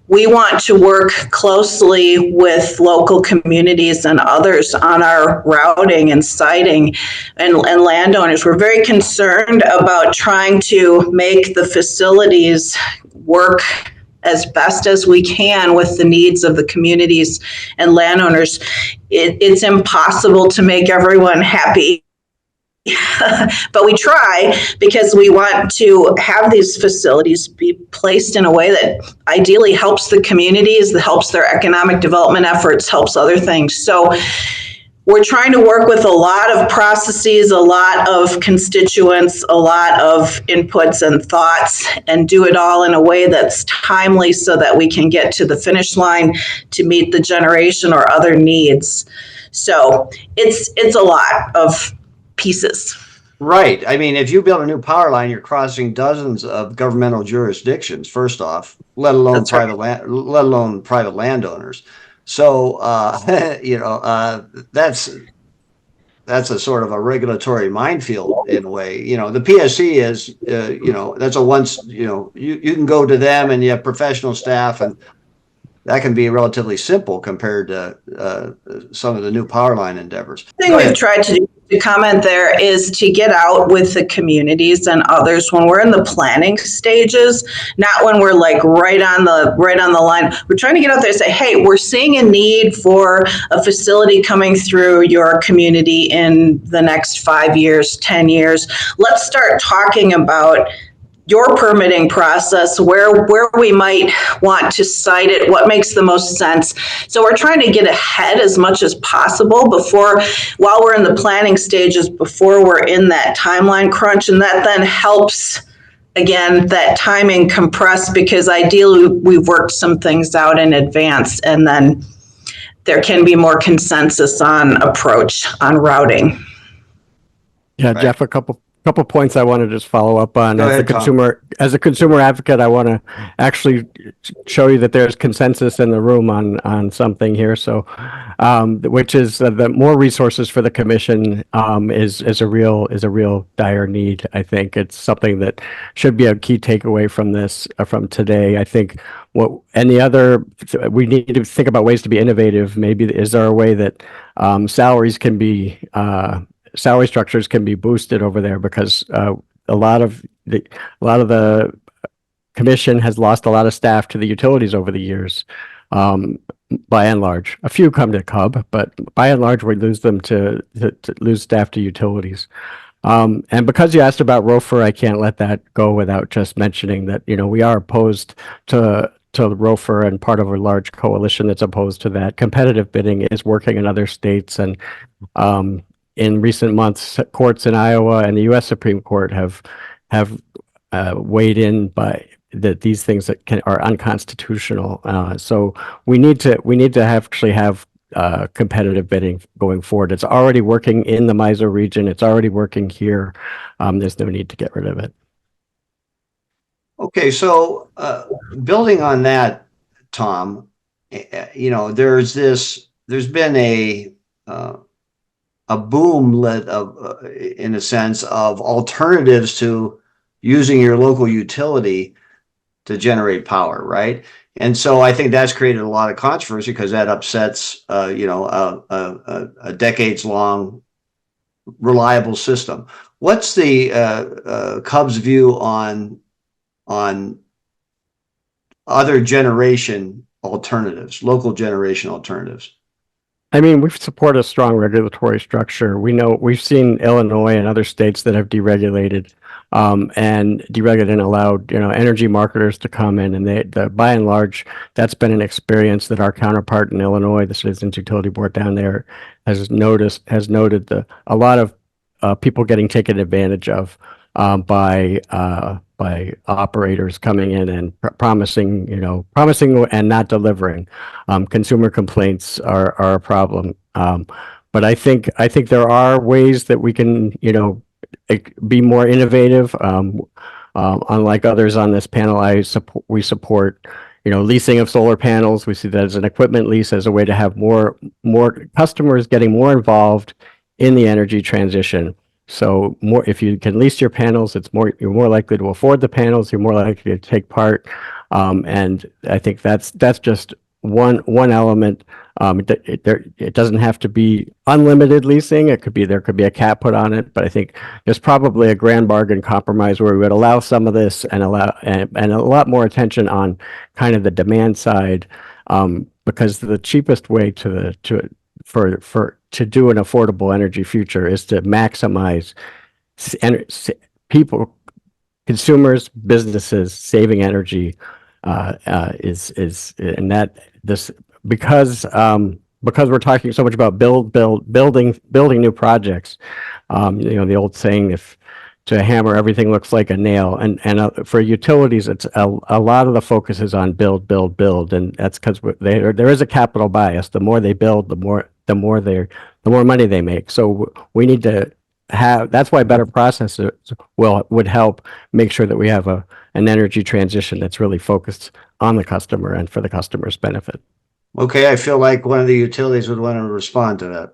We want to work closely with local communities and others on our routing and siting and landowners. We're very concerned about trying to make the facilities work as best as we can with the needs of the communities and landowners. It's impossible to make everyone happy. But we try, because we want to have these facilities be placed in a way that ideally helps the communities, that helps their economic development efforts, helps other things. So we're trying to work with a lot of processes, a lot of constituents, a lot of inputs and thoughts, and do it all in a way that's timely so that we can get to the finish line to meet the generation or other needs. So it's a lot of pieces. Right. I mean, if you build a new power line, you're crossing dozens of governmental jurisdictions, first off, let alone private landowners. So, that's a sort of a regulatory minefield in a way. The PSC is, that's a once, you can go to them and you have professional staff, and that can be relatively simple compared to some of the new power line endeavors. The thing we've tried to do, to comment there, is to get out with the communities and others when we're in the planning stages, not when we're like right on the line. We're trying to get out there and say, hey, we're seeing a need for a facility coming through your community in the next 5 years, 10 years. Let's start talking about your permitting process, where we might want to site it, what makes the most sense. So we're trying to get ahead as much as possible while we're in the planning stages, before we're in that timeline crunch. And that then helps, again, that timing compress, because ideally we've worked some things out in advance, and then there can be more consensus on approach on routing. Yeah, right. Jeff, a couple points I want to just follow up on. As a consumer advocate, I want to actually show you that there's consensus in the room on something here. So, which is that more resources for the commission is a real dire need. I think it's something that should be a key takeaway from this from today. I think we need to think about ways to be innovative. Maybe is there a way that salary structures can be boosted over there, because a lot of the commission has lost a lot of staff to the utilities over the years. By and large, a few come to Cub, but by and large, we lose them to lose staff to utilities. And because you asked about ROFR, I can't let that go without just mentioning that we are opposed to ROFR and part of a large coalition that's opposed to that. Competitive bidding is working in other states, and in recent months, courts in Iowa and the U.S. Supreme Court have weighed in by that these things that are unconstitutional. So we need to actually have competitive bidding going forward. It's already working in the MISO region. It's already working here. There's no need to get rid of it. Okay, so building on that, Tom, there's been a boom in a sense of alternatives to using your local utility to generate power, right? And so I think that's created a lot of controversy because that upsets, a decades-long reliable system. What's the Cubs' view on other generation alternatives, local generation alternatives? I mean, we support a strong regulatory structure. We've seen Illinois and other states that have deregulated and allowed, energy marketers to come in, and by and large, that's been an experience that our counterpart in Illinois, the Citizens Utility Board down there, has noted a lot of people getting taken advantage of by operators coming in and promising and not delivering. Consumer complaints are a problem. But I think there are ways that we can, be more innovative. Unlike others on this panel, we support, leasing of solar panels. We see that as an equipment lease, as a way to have more customers getting more involved in the energy transition. So if you can lease your panels, you're more likely to afford the panels. You're more likely to take part, and I think that's just one element. It doesn't have to be unlimited leasing. There could be a cap put on it, but I think there's probably a grand bargain compromise where we would allow some of this and a lot more attention on kind of the demand side, because the cheapest way to do an affordable energy future is to maximize consumers, businesses saving energy, because we're talking so much about building new projects. The old saying, if to hammer everything looks like a nail, and for utilities, it's a lot of the focus is on build, and that's because there is a capital bias. The more they build, the more money they make. So we need to that's why better processes would help make sure that we have an energy transition that's really focused on the customer and for the customer's benefit. Okay, I feel like one of the utilities would want to respond to that.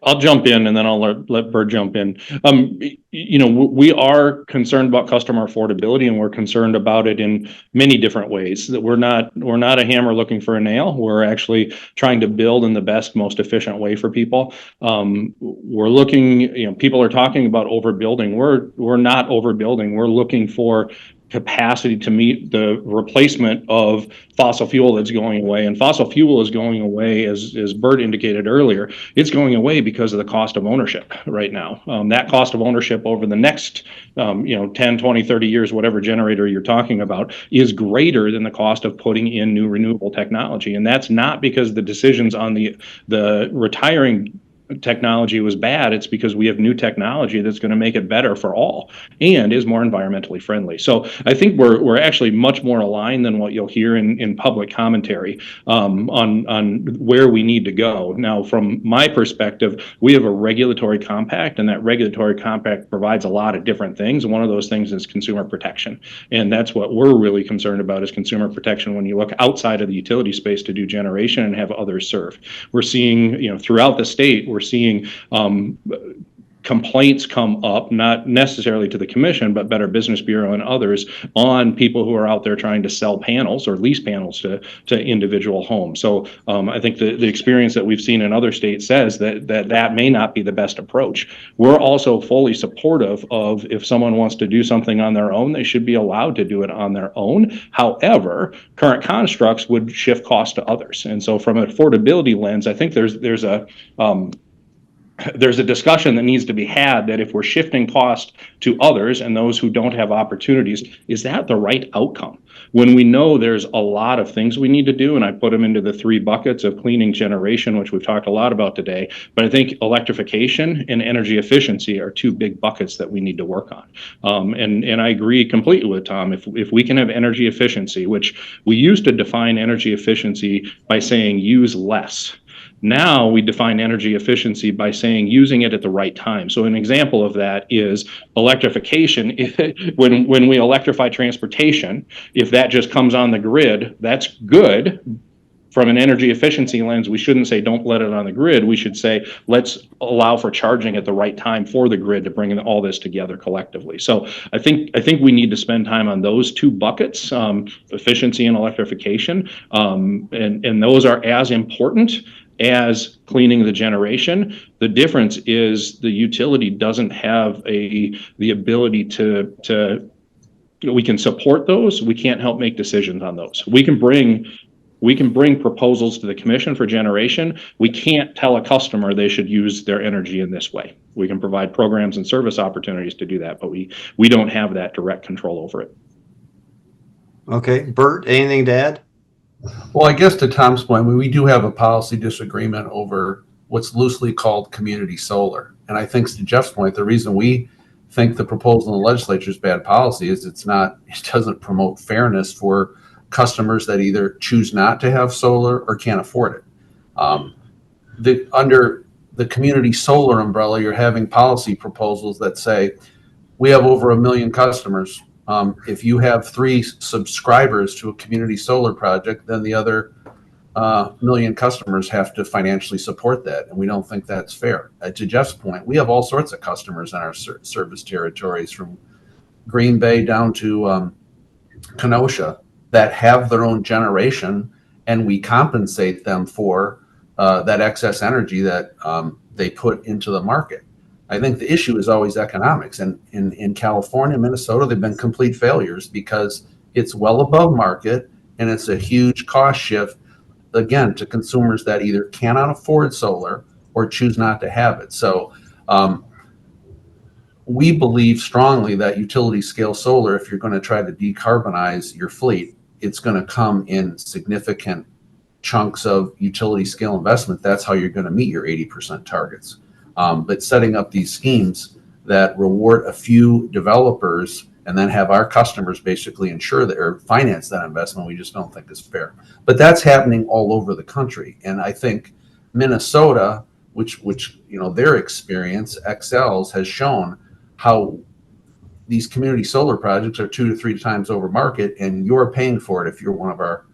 I'll jump in and then I'll let Bert jump in. We are concerned about customer affordability, and we're concerned about it in many different ways. That we're not a hammer looking for a nail. We're actually trying to build in the best, most efficient way for people. We're looking, people are talking about overbuilding. We're not overbuilding. We're looking for capacity to meet the replacement of fossil fuel that's going away. And fossil fuel is going away, as Bert indicated earlier, it's going away because of the cost of ownership right now. That cost of ownership over the next 10, 20, 30 years, whatever generator you're talking about, is greater than the cost of putting in new renewable technology. And that's not because the decisions on the retiring technology was bad. It's because we have new technology that's going to make it better for all and is more environmentally friendly. So I think we're actually much more aligned than what you'll hear in public commentary on where we need to go. Now, from my perspective, we have a regulatory compact, and that regulatory compact provides a lot of different things. And one of those things is consumer protection. And that's what we're really concerned about, is consumer protection when you look outside of the utility space to do generation and have others serve. We're seeing, throughout the state, we're seeing complaints come up, not necessarily to the commission, but Better Business Bureau and others, on people who are out there trying to sell panels or lease panels to individual homes. So I think the experience that we've seen in other states says that may not be the best approach. We're also fully supportive of, if someone wants to do something on their own, they should be allowed to do it on their own. However, current constructs would shift costs to others. And so from an affordability lens, I think there's a there's a discussion that needs to be had that if we're shifting cost to others and those who don't have opportunities, is that the right outcome? When we know there's a lot of things we need to do, and I put them into the 3 buckets of cleaning, generation, which we've talked a lot about today, but I think electrification and energy efficiency are 2 big buckets that we need to work on. And I agree completely with Tom. If we can have energy efficiency, which we used to define energy efficiency by saying use less. Now we define energy efficiency by saying using it at the right time. So an example of that is electrification. When we electrify transportation, if that just comes on the grid, that's good. From an energy efficiency lens, we shouldn't say don't let it on the grid. We should say let's allow for charging at the right time for the grid to bring all this together collectively. So I think we need to spend time on those 2 buckets, efficiency and electrification, and those are as important as cleaning the generation. The difference is the utility doesn't have the ability to we can support those. We can't help make decisions on those. We can bring proposals to the commission for generation. We can't tell a customer they should use their energy in this way. We can provide programs and service opportunities to do that, but we don't have that direct control over it. Okay, Bert, anything to add? Well, I guess to Tom's point, we do have a policy disagreement over what's loosely called community solar. And I think to Jeff's point, the reason we think the proposal in the legislature is bad policy is it doesn't promote fairness for customers that either choose not to have solar or can't afford it. Under the community solar umbrella, you're having policy proposals that say, we have over 1 million customers. If you have 3 subscribers to a community solar project, then the other 1 million customers have to financially support that. And we don't think that's fair. To Jeff's point, we have all sorts of customers in our service territories, from Green Bay down to Kenosha, that have their own generation, and we compensate them for that excess energy that they put into the market. I think the issue is always economics. And in California, Minnesota, they've been complete failures because it's well above market and it's a huge cost shift, again, to consumers that either cannot afford solar or choose not to have it. So we believe strongly that utility scale solar, if you're going to try to decarbonize your fleet, it's going to come in significant chunks of utility scale investment. That's how you're going to meet your 80% targets. But setting up these schemes that reward a few developers and then have our customers basically ensure that or finance that investment, we just don't think is fair. But that's happening all over the country. And I think Minnesota, which their experience, Xcel's, has shown how these community solar projects are 2 to 3 times over market, and you're paying for it if you're one of our,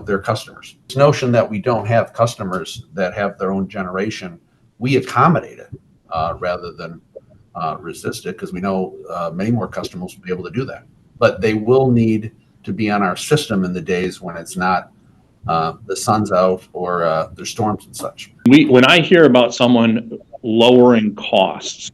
their customers. This notion that we don't have customers that have their own generation, we accommodate it rather than resist it, because we know many more customers will be able to do that. But they will need to be on our system in the days when it's not the sun's out or there's storms and such. When I hear about someone lowering costs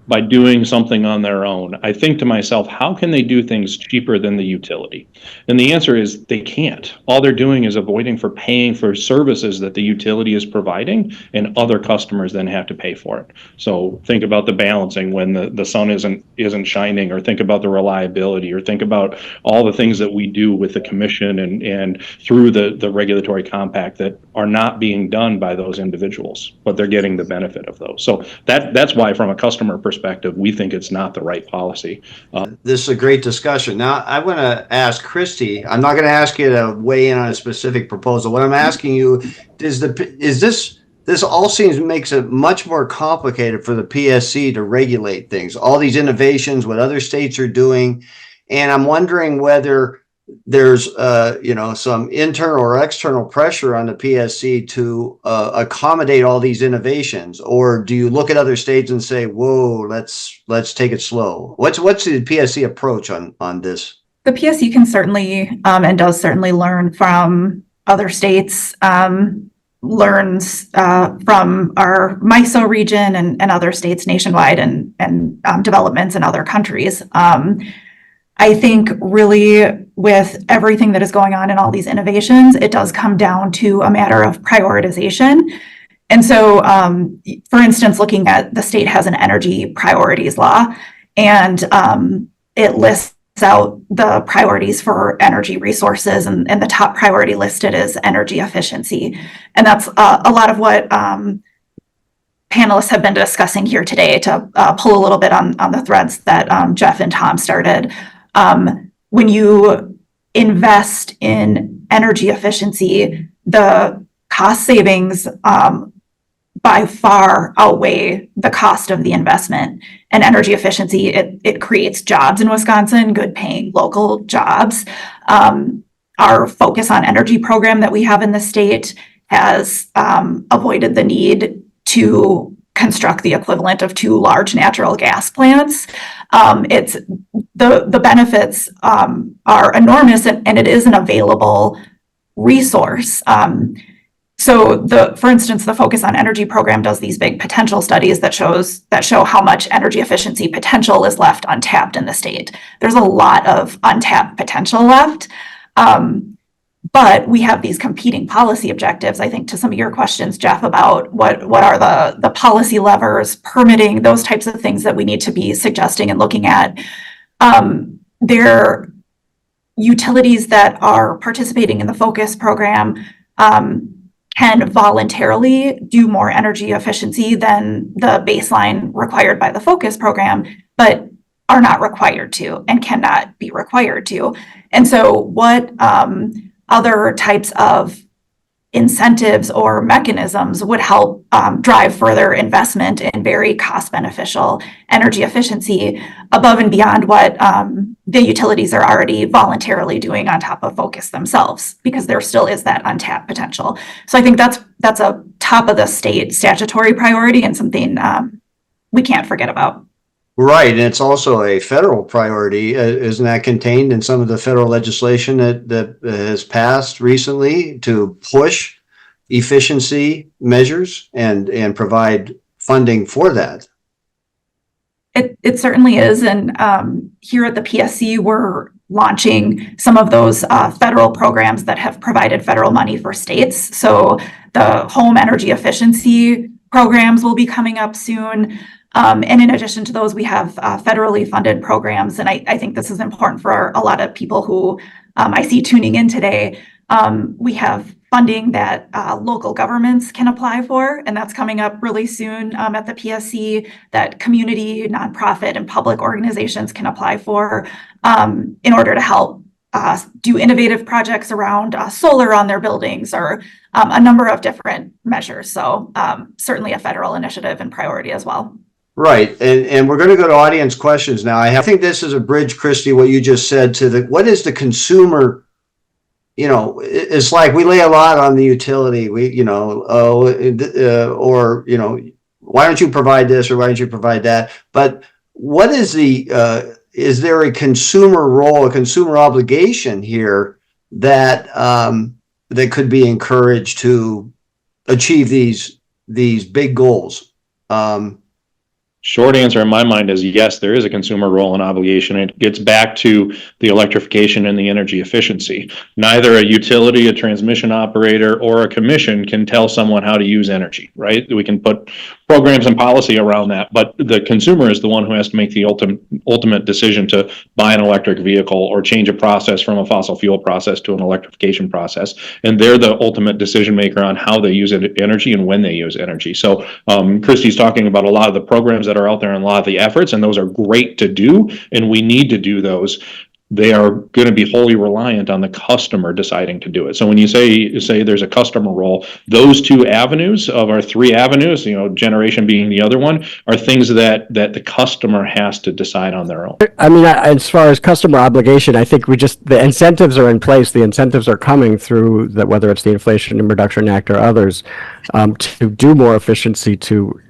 by doing something on their own, I think to myself, how can they do things cheaper than the utility? And the answer is they can't. All they're doing is avoiding for paying for services that the utility is providing, and other customers then have to pay for it. So think about the balancing when the sun isn't shining, or think about the reliability, or think about all the things that we do with the commission and through the regulatory compact that are not being done by those individuals, but they're getting the benefit of those. So that's why, from a customer perspective, we think it's not the right policy. This is a great discussion. Now, I want to ask Christy. I'm not going to ask you to weigh in on a specific proposal. What I'm asking you is this all makes it much more complicated for the PSC to regulate things. All these innovations, what other states are doing, and I'm wondering whether there's some internal or external pressure on the PSC to accommodate all these innovations, or do you look at other states and say, whoa, let's take it slow? What's the PSC approach on this? The PSC can certainly and does certainly learn from other states, learns from our MISO region and other states nationwide, and developments in other countries. I think really with everything that is going on in all these innovations, it does come down to a matter of prioritization. And so, for instance, looking at the state has an energy priorities law, and it lists out the priorities for energy resources, and the top priority listed is energy efficiency. And that's a lot of what panelists have been discussing here today, to pull a little bit on the threads that Jeff and Tom started. When you invest in energy efficiency, the cost savings by far outweigh the cost of the investment. And energy efficiency, it creates jobs in Wisconsin, good paying local jobs. Our focus on energy program that we have in the state has avoided the need to construct the equivalent of 2 large natural gas plants. It's the benefits are enormous, and it is an available resource. So for instance, the Focus on Energy program does these big potential studies that show how much energy efficiency potential is left untapped in the state. There's a lot of untapped potential left. But we have these competing policy objectives. I think to some of your questions, Jeff, about what are the policy levers, permitting, those types of things that we need to be suggesting and looking at. There are utilities that are participating in the Focus program can voluntarily do more energy efficiency than the baseline required by the Focus program, but are not required to and cannot be required to. And so what other types of incentives or mechanisms would help drive further investment in very cost beneficial energy efficiency above and beyond what the utilities are already voluntarily doing on top of Focus themselves, because there still is that untapped potential. So I think that's a top of the state statutory priority, and something we can't forget about. Right, and it's also a federal priority. Isn't that contained in some of the federal legislation that has passed recently to push efficiency measures and provide funding for that? It certainly is, and here at the PSC, we're launching some of those federal programs that have provided federal money for states. So the home energy efficiency programs will be coming up soon. And in addition to those, we have federally funded programs. And I think this is important for a lot of people who I see tuning in today. We have funding that local governments can apply for, and that's coming up really soon at the PSC, that community, nonprofit, and public organizations can apply for in order to help do innovative projects around solar on their buildings, or a number of different measures. So certainly a federal initiative and priority as well. Right, and we're going to go to audience questions now. I think this is a bridge, Christy, what you just said to what is the consumer. It's like we lay a lot on the utility. Why don't you provide this, or why don't you provide that? But what is is there a consumer role, a consumer obligation here that that could be encouraged to achieve these big goals? Short answer in my mind is yes, there is a consumer role and obligation. It gets back to the electrification and the energy efficiency. Neither a utility, a transmission operator, or a commission can tell someone how to use energy, right? We can put programs and policy around that, but the consumer is the one who has to make the ultimate decision to buy an electric vehicle or change a process from a fossil fuel process to an electrification process. And they're the ultimate decision maker on how they use energy and when they use energy. So Christy's talking about a lot of the programs that are out there and a lot of the efforts, and those are great to do, and we need to do those. They are going to be wholly reliant on the customer deciding to do it. So when you say there's a customer role, those 2 avenues of our 3 avenues, generation being the other one, are things that the customer has to decide on their own. I mean, as far as customer obligation, I think the incentives are in place. The incentives are coming through whether it's the Inflation Reduction Act or others, to do more efficiency, to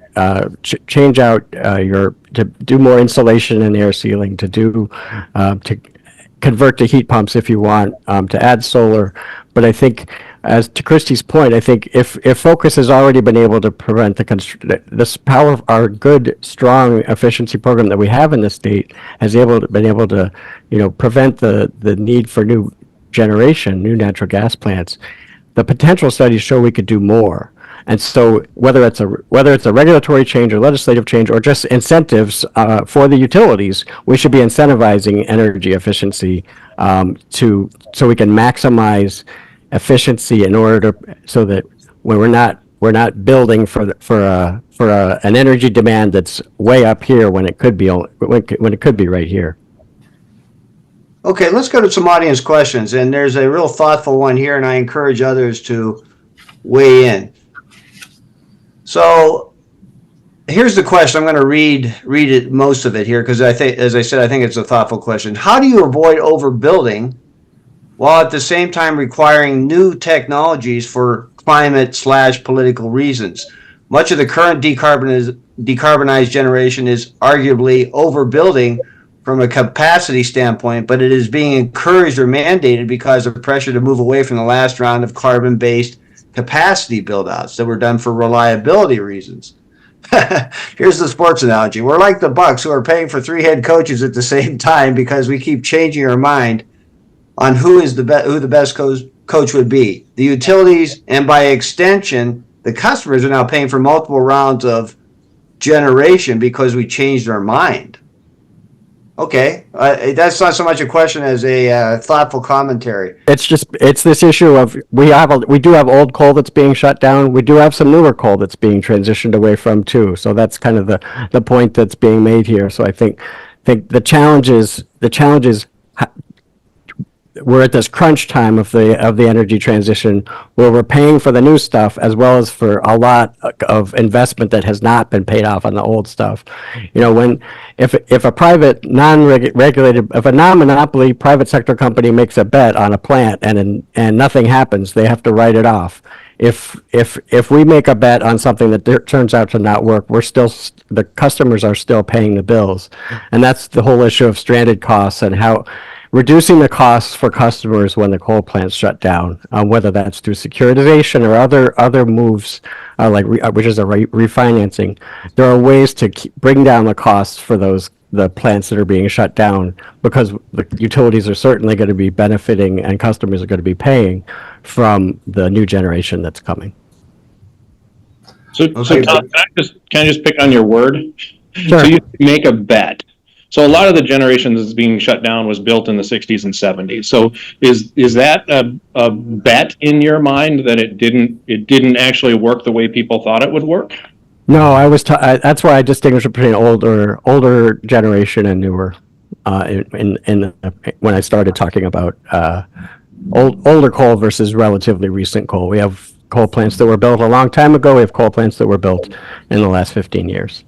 change out to do more insulation and air sealing, to convert to heat pumps if you want, to add solar. But I think, as to Christy's point, I think if Focus has already been able to prevent this power of our good, strong efficiency program that we have in the state has been able to prevent the need for new generation, new natural gas plants, the potential studies show we could do more. And so whether it's a regulatory change or legislative change or just incentives for the utilities, we should be incentivizing energy efficiency so we can maximize efficiency in order to so that when we're not building for an energy demand that's way up here when it could be right here. Okay, let's go to some audience questions, and there's a real thoughtful one here, and I encourage others to weigh in. So here's the question. I'm going to read it, most of it here, because I think, as I said, I think it's a thoughtful question. How do you avoid overbuilding while at the same time requiring new technologies for climate/political reasons? Much of the current decarbonized generation is arguably overbuilding from a capacity standpoint, but it is being encouraged or mandated because of pressure to move away from the last round of carbon-based capacity build-outs that were done for reliability reasons. Here's the sports analogy. We're like the Bucks, who are paying for 3 head coaches at the same time because we keep changing our mind on who the best coach would be. The utilities, and by extension, the customers, are now paying for multiple rounds of generation because we changed our mind. Okay, that's not so much a question as a thoughtful commentary. It's this issue of we do have old coal that's being shut down. We do have some newer coal that's being transitioned away from too. So that's kind of the point that's being made here. So I think the challenge is we're at this crunch time of the energy transition where we're paying for the new stuff as well as for a lot of investment that has not been paid off on the old stuff. If a private non-regulated, if a non-monopoly private sector company makes a bet on a plant and nothing happens, they have to write it off. If we make a bet on something that turns out to not work, the customers are still paying the bills. And that's the whole issue of stranded costs and how reducing the costs for customers when the coal plants shut down, whether that's through securitization or other moves, which is a refinancing. There are ways to bring down the costs for the plants that are being shut down, because the utilities are certainly going to be benefiting and customers are going to be paying from the new generation that's coming. So Tom, can I just pick on your word? Sure. So you make a bet. So a lot of the generation that's being shut down was built in the 60s and 70s. So is that a bet in your mind that it didn't actually work the way people thought it would work? No, that's why I distinguish between older generation and newer. When I started talking about older coal versus relatively recent coal, we have coal plants that were built a long time ago. We have coal plants that were built in the last 15 years.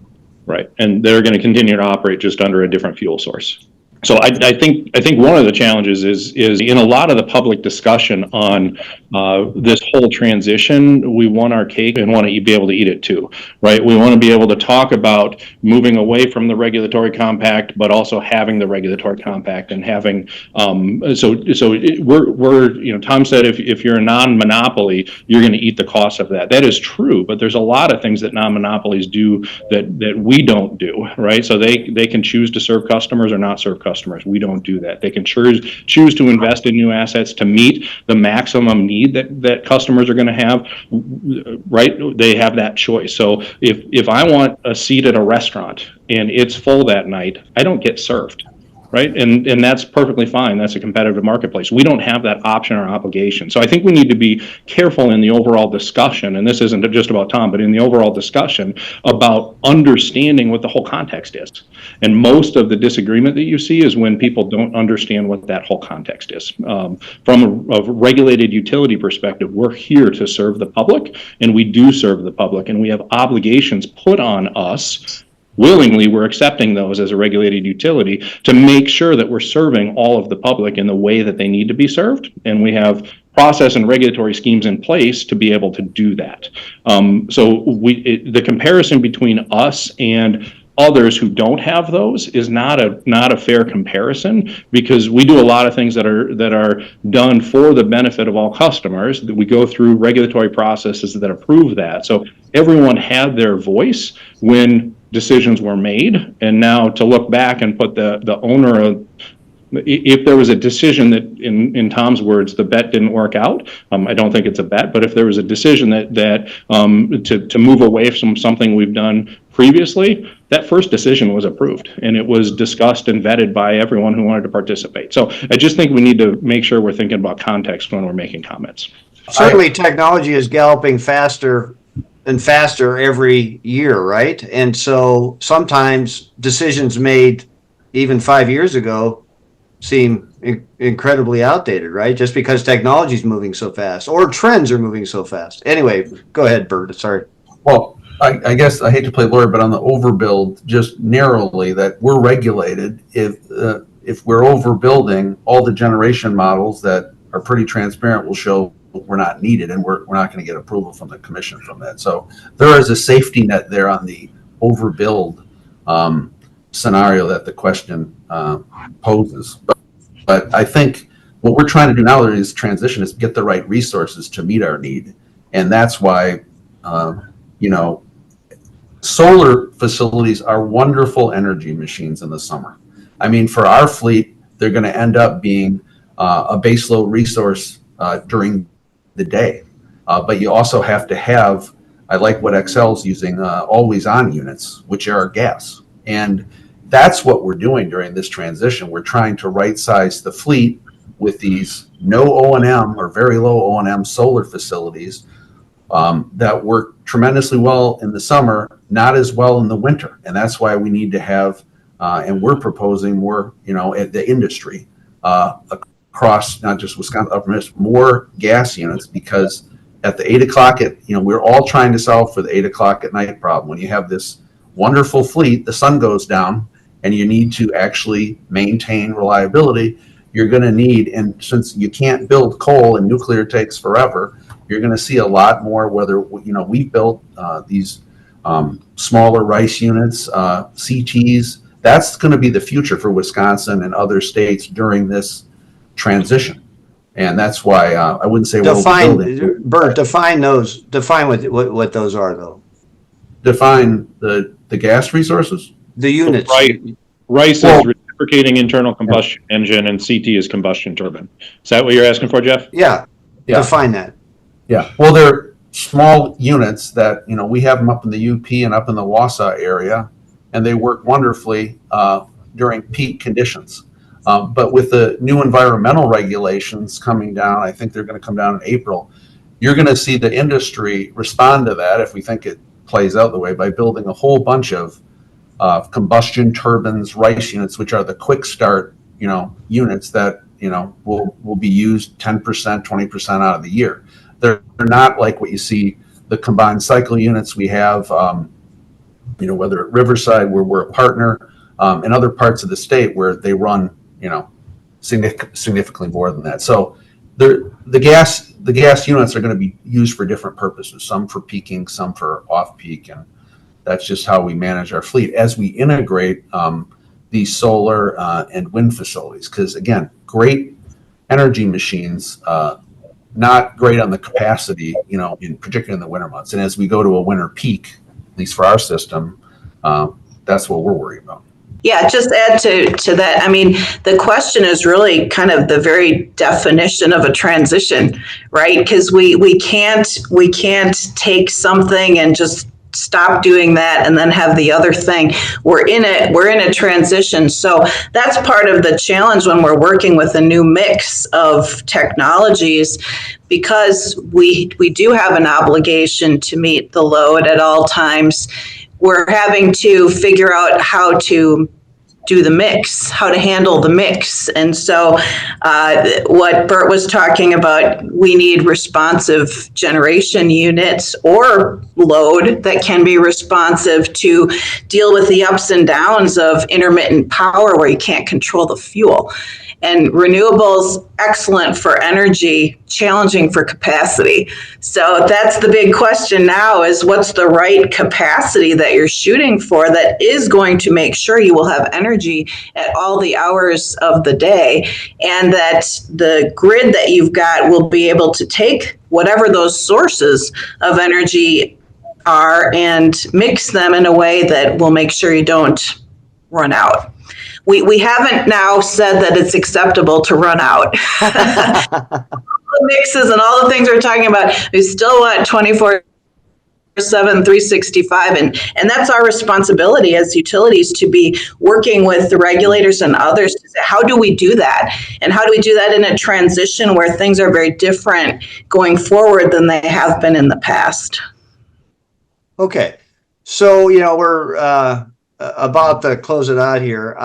Right, and they're going to continue to operate just under a different fuel source. So I think one of the challenges is in a lot of the public discussion on this whole transition, we want our cake and want to be able to eat it too, right? We want to be able to talk about moving away from the regulatory compact, but also having the regulatory compact and having Tom said if you're a non-monopoly, you're going to eat the cost of that. That is true, but there's a lot of things that non-monopolies do that we don't do, right? So they can choose to serve customers or not serve customers. We don't do that. They can choose to invest in new assets to meet the maximum need that customers are going to have, right? They have that choice. So if I want a seat at a restaurant and it's full that night, I don't get served. Right. And that's perfectly fine. That's a competitive marketplace. We don't have that option or obligation. So I think we need to be careful in the overall discussion. And this isn't just about Tom, but in the overall discussion about understanding what the whole context is. And most of the disagreement that you see is when people don't understand what that whole context is. From a regulated utility perspective, we're here to serve the public, and we do serve the public, and we have obligations put on us. Willingly, we're accepting those as a regulated utility to make sure that we're serving all of the public in the way that they need to be served. And we have process and regulatory schemes in place to be able to do that. The comparison between us and others who don't have those is not a fair comparison, because we do a lot of things that are done for the benefit of all customers. That we go through regulatory processes that approve that. So everyone had their voice when decisions were made, and now to look back and put the owner if there was a decision that, in Tom's words, the bet didn't work out, I don't think it's a bet, but if there was a decision to move away from something we've done previously, that first decision was approved and it was discussed and vetted by everyone who wanted to participate. So I just think we need to make sure we're thinking about context when we're making comments. Certainly, technology is galloping faster and faster every year, right? And so sometimes decisions made even 5 years ago seem incredibly outdated, right? Just because technology is moving so fast or trends are moving so fast. Anyway, go ahead, Bert. Sorry. Well, I guess I hate to play lawyer, but on the overbuild, just narrowly, that we're regulated. If we're overbuilding, all the generation models that are pretty transparent will show we're not needed, and we're not going to get approval from the commission from that. So there is a safety net there on the overbuild scenario that the question poses. But I think what we're trying to do now is transition is get the right resources to meet our need, and that's why solar facilities are wonderful energy machines in the summer. I mean, for our fleet, they're going to end up being a baseload resource during the day. But you also have to have, I like what Xcel's using, always on units, which are gas. And that's what we're doing during this transition. We're trying to right size the fleet with these no O&M or very low O&M solar facilities that work tremendously well in the summer, not as well in the winter. And that's why we need to have, and we're proposing more, at the industry across not just Wisconsin, Upper Midwest, more gas units, because at the 8 o'clock we're all trying to solve for the 8 o'clock at night problem. When you have this wonderful fleet, the sun goes down and you need to actually maintain reliability. You're going to need, and since you can't build coal and nuclear takes forever, you're going to see a lot more, whether, we built these smaller RICE units, CTs. That's going to be the future for Wisconsin and other states during this transition. And that's why I wouldn't say we're overbuilding. Bert, define those. Define what those are, though. Define the gas resources? The units. RICE is reciprocating internal combustion engine and CT is combustion turbine. Is that what you're asking for, Jeff? Yeah. Define that. Yeah. Well, they're small units that, we have them up in the UP and up in the Wausau area, and they work wonderfully during peak conditions. But with the new environmental regulations coming down, I think they're going to come down in April, you're going to see the industry respond to that, if we think it plays out the way, by building a whole bunch of combustion turbines, RICE units, which are the quick start, units that, will be used 10%, 20% out of the year. They're not like what you see, the combined cycle units we have, whether at Riverside, where we're a partner, in other parts of the state where they run, significantly more than that. So the gas units are going to be used for different purposes, some for peaking, some for off peak. And that's just how we manage our fleet as we integrate these solar and wind facilities. Because again, great energy machines, not great on the capacity, particularly in the winter months. And as we go to a winter peak, at least for our system, that's what we're worried about. Yeah, just add to that. I mean, the question is really kind of the very definition of a transition, right? Because we can't take something and just stop doing that and then have the other thing. We're in a transition. So that's part of the challenge when we're working with a new mix of technologies, because we do have an obligation to meet the load at all times. We're having to figure out how to do the mix, how to handle the mix. And so what Bert was talking about, we need responsive generation units or load that can be responsive to deal with the ups and downs of intermittent power where you can't control the fuel. And renewables, excellent for energy, challenging for capacity. So that's the big question now, is what's the right capacity that you're shooting for that is going to make sure you will have energy at all the hours of the day, and that the grid that you've got will be able to take whatever those sources of energy are and mix them in a way that will make sure you don't run out. we haven't now said that it's acceptable to run out. The mixes and all the things we're talking about, we still want 24/7, 365, and that's our responsibility as utilities to be working with the regulators and others to say, how do we do that, and how do we do that in a transition where things are very different going forward than they have been in the past. Okay, so we're about to close it out here.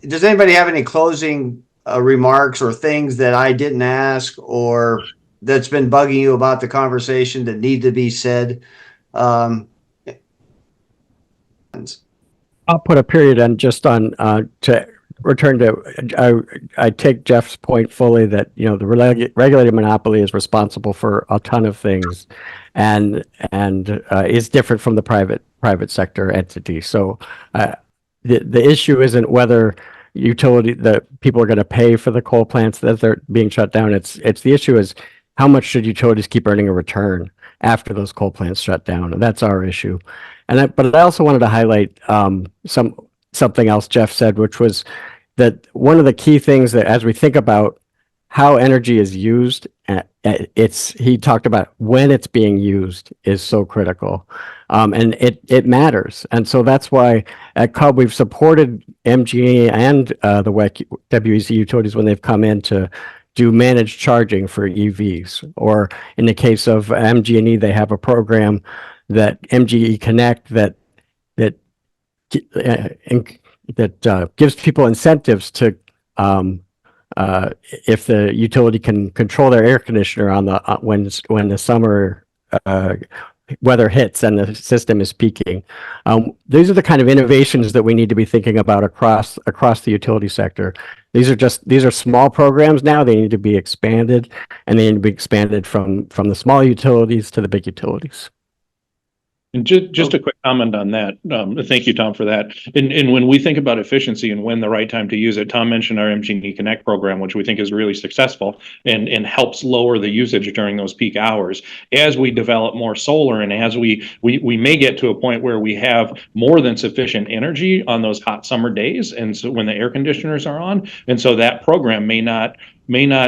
Does anybody have any closing remarks or things that I didn't ask or that's been bugging you about the conversation that need to be said? I'll put a period and just on to return to. I take Jeff's point fully that the regulated monopoly is responsible for a ton of things, and is different from the private sector entity. So the issue isn't whether the people are going to pay for the coal plants that they're being shut down. It's the issue is how much should utilities keep earning a return after those coal plants shut down, and that's our issue. But I also wanted to highlight something else Jeff said, which was that one of the key things that as we think about how energy is used, he talked about when it's being used is so critical, and it matters. And so that's why at CUB we've supported MGE and the WEC utilities when they've come in to do managed charging for EVs, or in the case of MGE, they have a program that MGE Connect that gives people incentives to if the utility can control their air conditioner on the when the summer weather hits and the system is peaking. These are the kind of innovations that we need to be thinking about across the utility sector. These are small programs now. They need to be expanded, and they need to be expanded from the small utilities to the big utilities. And just a quick comment on that. Thank you, Tom, for that. And when we think about efficiency and when the right time to use it, Tom mentioned our MGE Connect program, which we think is really successful and helps lower the usage during those peak hours. As we develop more solar and as we may get to a point where we have more than sufficient energy on those hot summer days, and so when the air conditioners are on, and so that program may not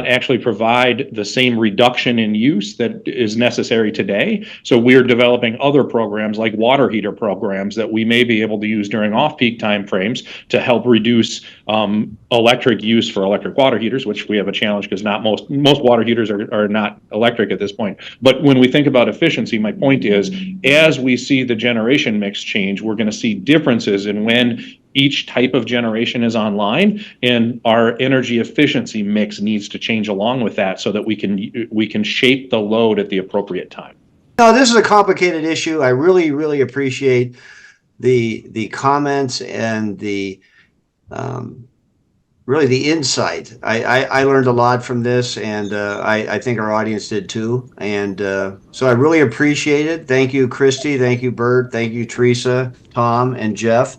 actually provide the same reduction in use that is necessary today. So we're developing other programs like water heater programs that we may be able to use during off-peak time frames to help reduce electric use for electric water heaters, which we have a challenge because not most water heaters are not electric at this point. But when we think about efficiency, my point is, as we see the generation mix change, we're going to see differences in when each type of generation is online, and our energy efficiency mix needs to change along with that so that we can shape the load at the appropriate time. No, this is a complicated issue. I really, really appreciate the comments and really the insight. I learned a lot from this, and I think our audience did too. And so I really appreciate it. Thank you, Christy. Thank you, Bert. Thank you, Teresa, Tom, and Jeff.